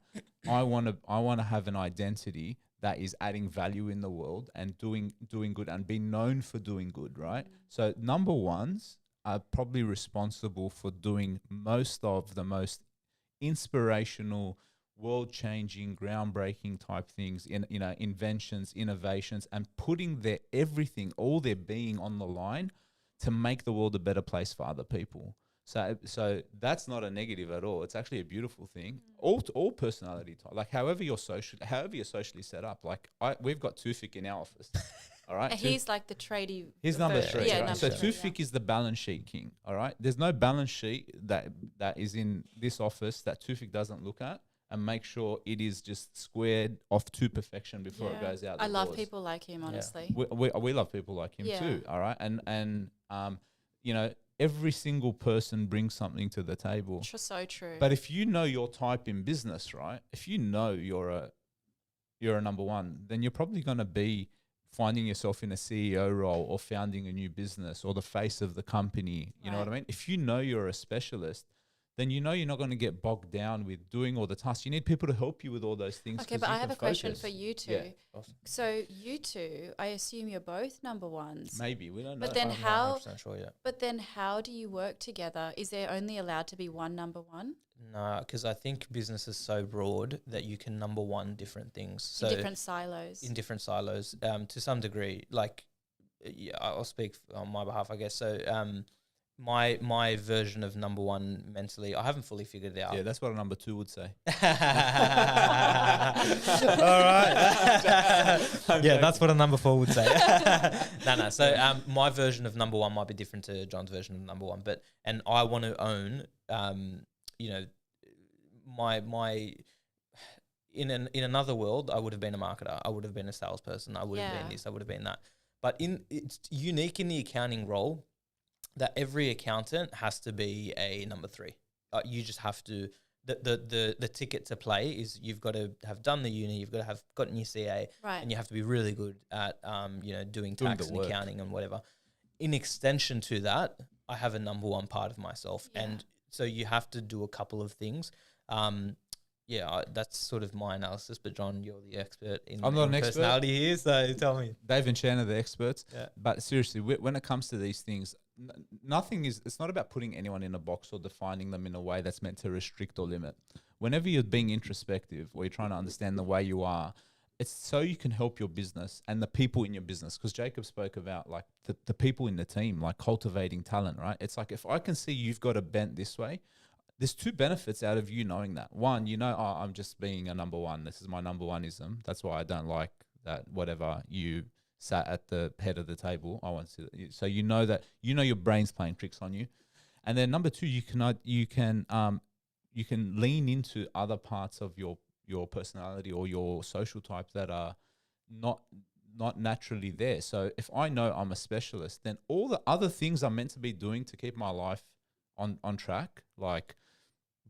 I want to have an identity that is adding value in the world and doing good and being known for doing good, right? So number ones are probably responsible for doing most of the most inspirational, world-changing, groundbreaking type things, inventions, innovations, and putting their everything, all their being on the line to make the world a better place for other people. So that's not a negative at all. It's actually a beautiful thing. All personality type, like however you're socially set up. Like we've got Tufik in our office. All right. And he's like the tradie. He's number 3. Yeah, right? So three, Tufik is the balance sheet king. All right. There's no balance sheet that is in this office that Tufik doesn't look at and make sure it is just squared off to perfection before it goes out. I love people like him, honestly. We love people like him too. All right. And every single person brings something to the table. So true. But if you know your type in business, right? If you know you're a number one, then you're probably going to be finding yourself in a CEO role or founding a new business or the face of the company. You know what I mean? If you know you're a specialist, then you're not going to get bogged down with doing all the tasks. You need people to help you with all those things. Okay, but I have a question for you two. Yeah. Awesome. So you two, I assume you're both number ones. Maybe, we don't know. But then I'm how? not 100% sure yet. But then how do you work together? Is there only allowed to be one number one? No, because I think business is so broad that you can number one different things. So In different silos, to some degree. Like, I'll speak on my behalf, I guess. So, my version of number one mentally, I haven't fully figured it out. Yeah, that's what a number 2 would say. All right. Yeah, that's what a number 4 would say. No. So my version of number one might be different to John's version of number one, and I want to own, my. In another world, I would have been a marketer. I would have been a salesperson. I would have been this. I would have been that. But it's unique in the accounting role that every accountant has to be a number 3. You just have to. The ticket to play is you've got to have done the uni, you've got to have gotten your CA, and you have to be really good at doing tax and accounting and whatever. In extension to that, I have a number one part of myself, and so you have to do a couple of things. That's sort of my analysis. But John, you're the expert in personality here, so tell me. Dave and Shan are the experts. Yeah. But seriously, when it comes to these things, it's not about putting anyone in a box or defining them in a way that's meant to restrict or limit. Whenever you're being introspective or you're trying to understand the way you are, it's so you can help your business and the people in your business. Because Jacob spoke about like the people in the team, like cultivating talent, right? It's like if I can see you've got a bent this way, there's 2 benefits out of you knowing that. One, I'm just being a number one. This is my number oneism. That's why I don't like that whatever you sat at the head of the table. I want to. So you know that your brain's playing tricks on you. And then number 2, you can lean into other parts of your personality or your social type that are not not naturally there. So if I know I'm a specialist, then all the other things I'm meant to be doing to keep my life on track, like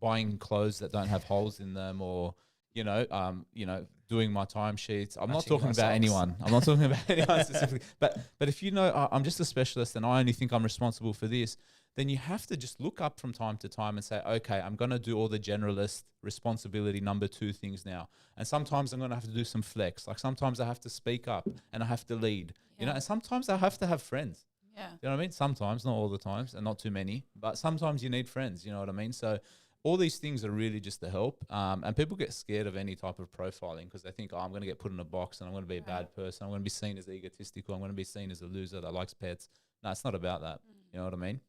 buying clothes that don't have holes in them, or doing my timesheets. I'm not talking about anyone. I'm not talking about anyone specifically. But if you know I'm just a specialist and I only think I'm responsible for this, then you have to just look up from time to time and say, okay, I'm going to do all the generalist responsibility number 2 things now. And sometimes I'm going to have to do some flex. Like sometimes I have to speak up and I have to lead, and sometimes I have to have friends. Yeah. You know what I mean? Sometimes, not all the times and not too many, but sometimes you need friends. You know what I mean? So all these things are really just to help. And people get scared of any type of profiling because they think, I'm going to get put in a box and I'm going to be a bad person. I'm going to be seen as egotistical. I'm going to be seen as a loser that likes pets. No, it's not about that. You know what I mean?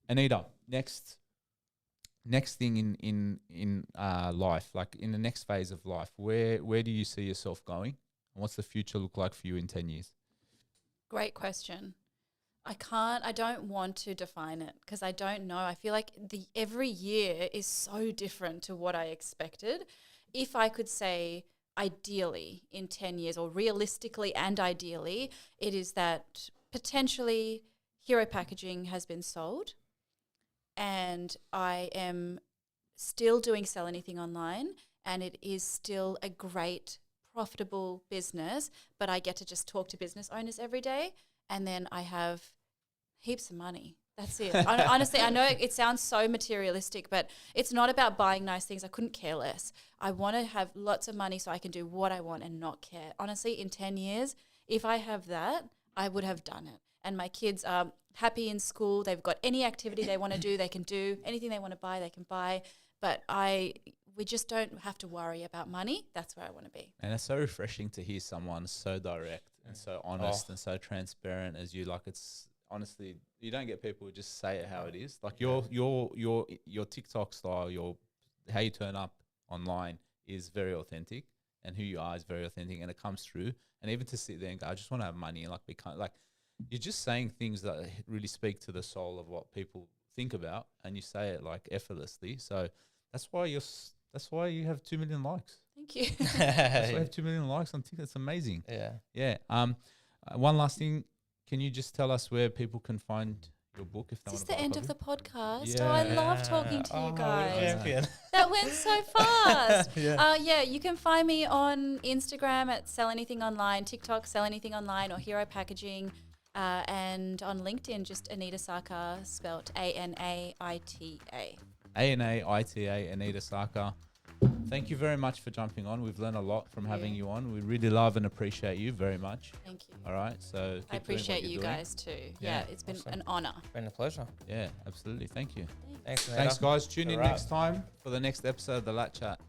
Anita, next thing in life, like in the next phase of life, where do you see yourself going? And what's the future look like for you in 10 years? Great question. I don't want to define it because I don't know. I feel like every year is so different to what I expected. If I could say ideally in 10 years, or realistically and ideally, it is that potentially Hero Packaging has been sold and I am still doing Sell Anything Online, and it is still a great, profitable business, but I get to just talk to business owners every day. And then I have heaps of money. That's it. Honestly, I know it sounds so materialistic, but it's not about buying nice things. I couldn't care less. I want to have lots of money so I can do what I want and not care. Honestly, in 10 years, if I have that, I would have done it. And my kids are happy in school. They've got any activity they want to do, they can do. Anything they want to buy, they can buy. But we just don't have to worry about money. That's where I want to be. And it's so refreshing to hear someone so direct and so honest and so transparent as you. Like, it's honestly, you don't get people who just say it how it is. Like your TikTok style, how you turn up online is very authentic, and who you are is very authentic, and it comes through. And even to sit there and go, I just want to have money, and like become like, you're just saying things that really speak to the soul of what people think about, and you say it like effortlessly. So that's why you have 2 million likes. Thank you. That's why I have 2 million likes on TikTok. It's amazing. Yeah. One last thing. Can you just tell us where people can find your book if they want to buy a copy? Is this the end of the podcast? Yeah. Oh, I love talking to you guys. Yeah. That went so fast. You can find me on Instagram at Sell Anything Online, TikTok Sell Anything Online, or Hero Packaging, and on LinkedIn just Anaita Sarkar, spelt Anaita. Anaita, Anaita Sarkar. Thank you very much for jumping on. We've learned a lot from having you on. We really love and appreciate you very much. Thank you. All right. So I appreciate you guys too. Yeah, it's been an honor. It's been a pleasure. Yeah, absolutely. Thank you. Thanks, Thanks, guys. Tune in next time for the next episode of The Lat Chat.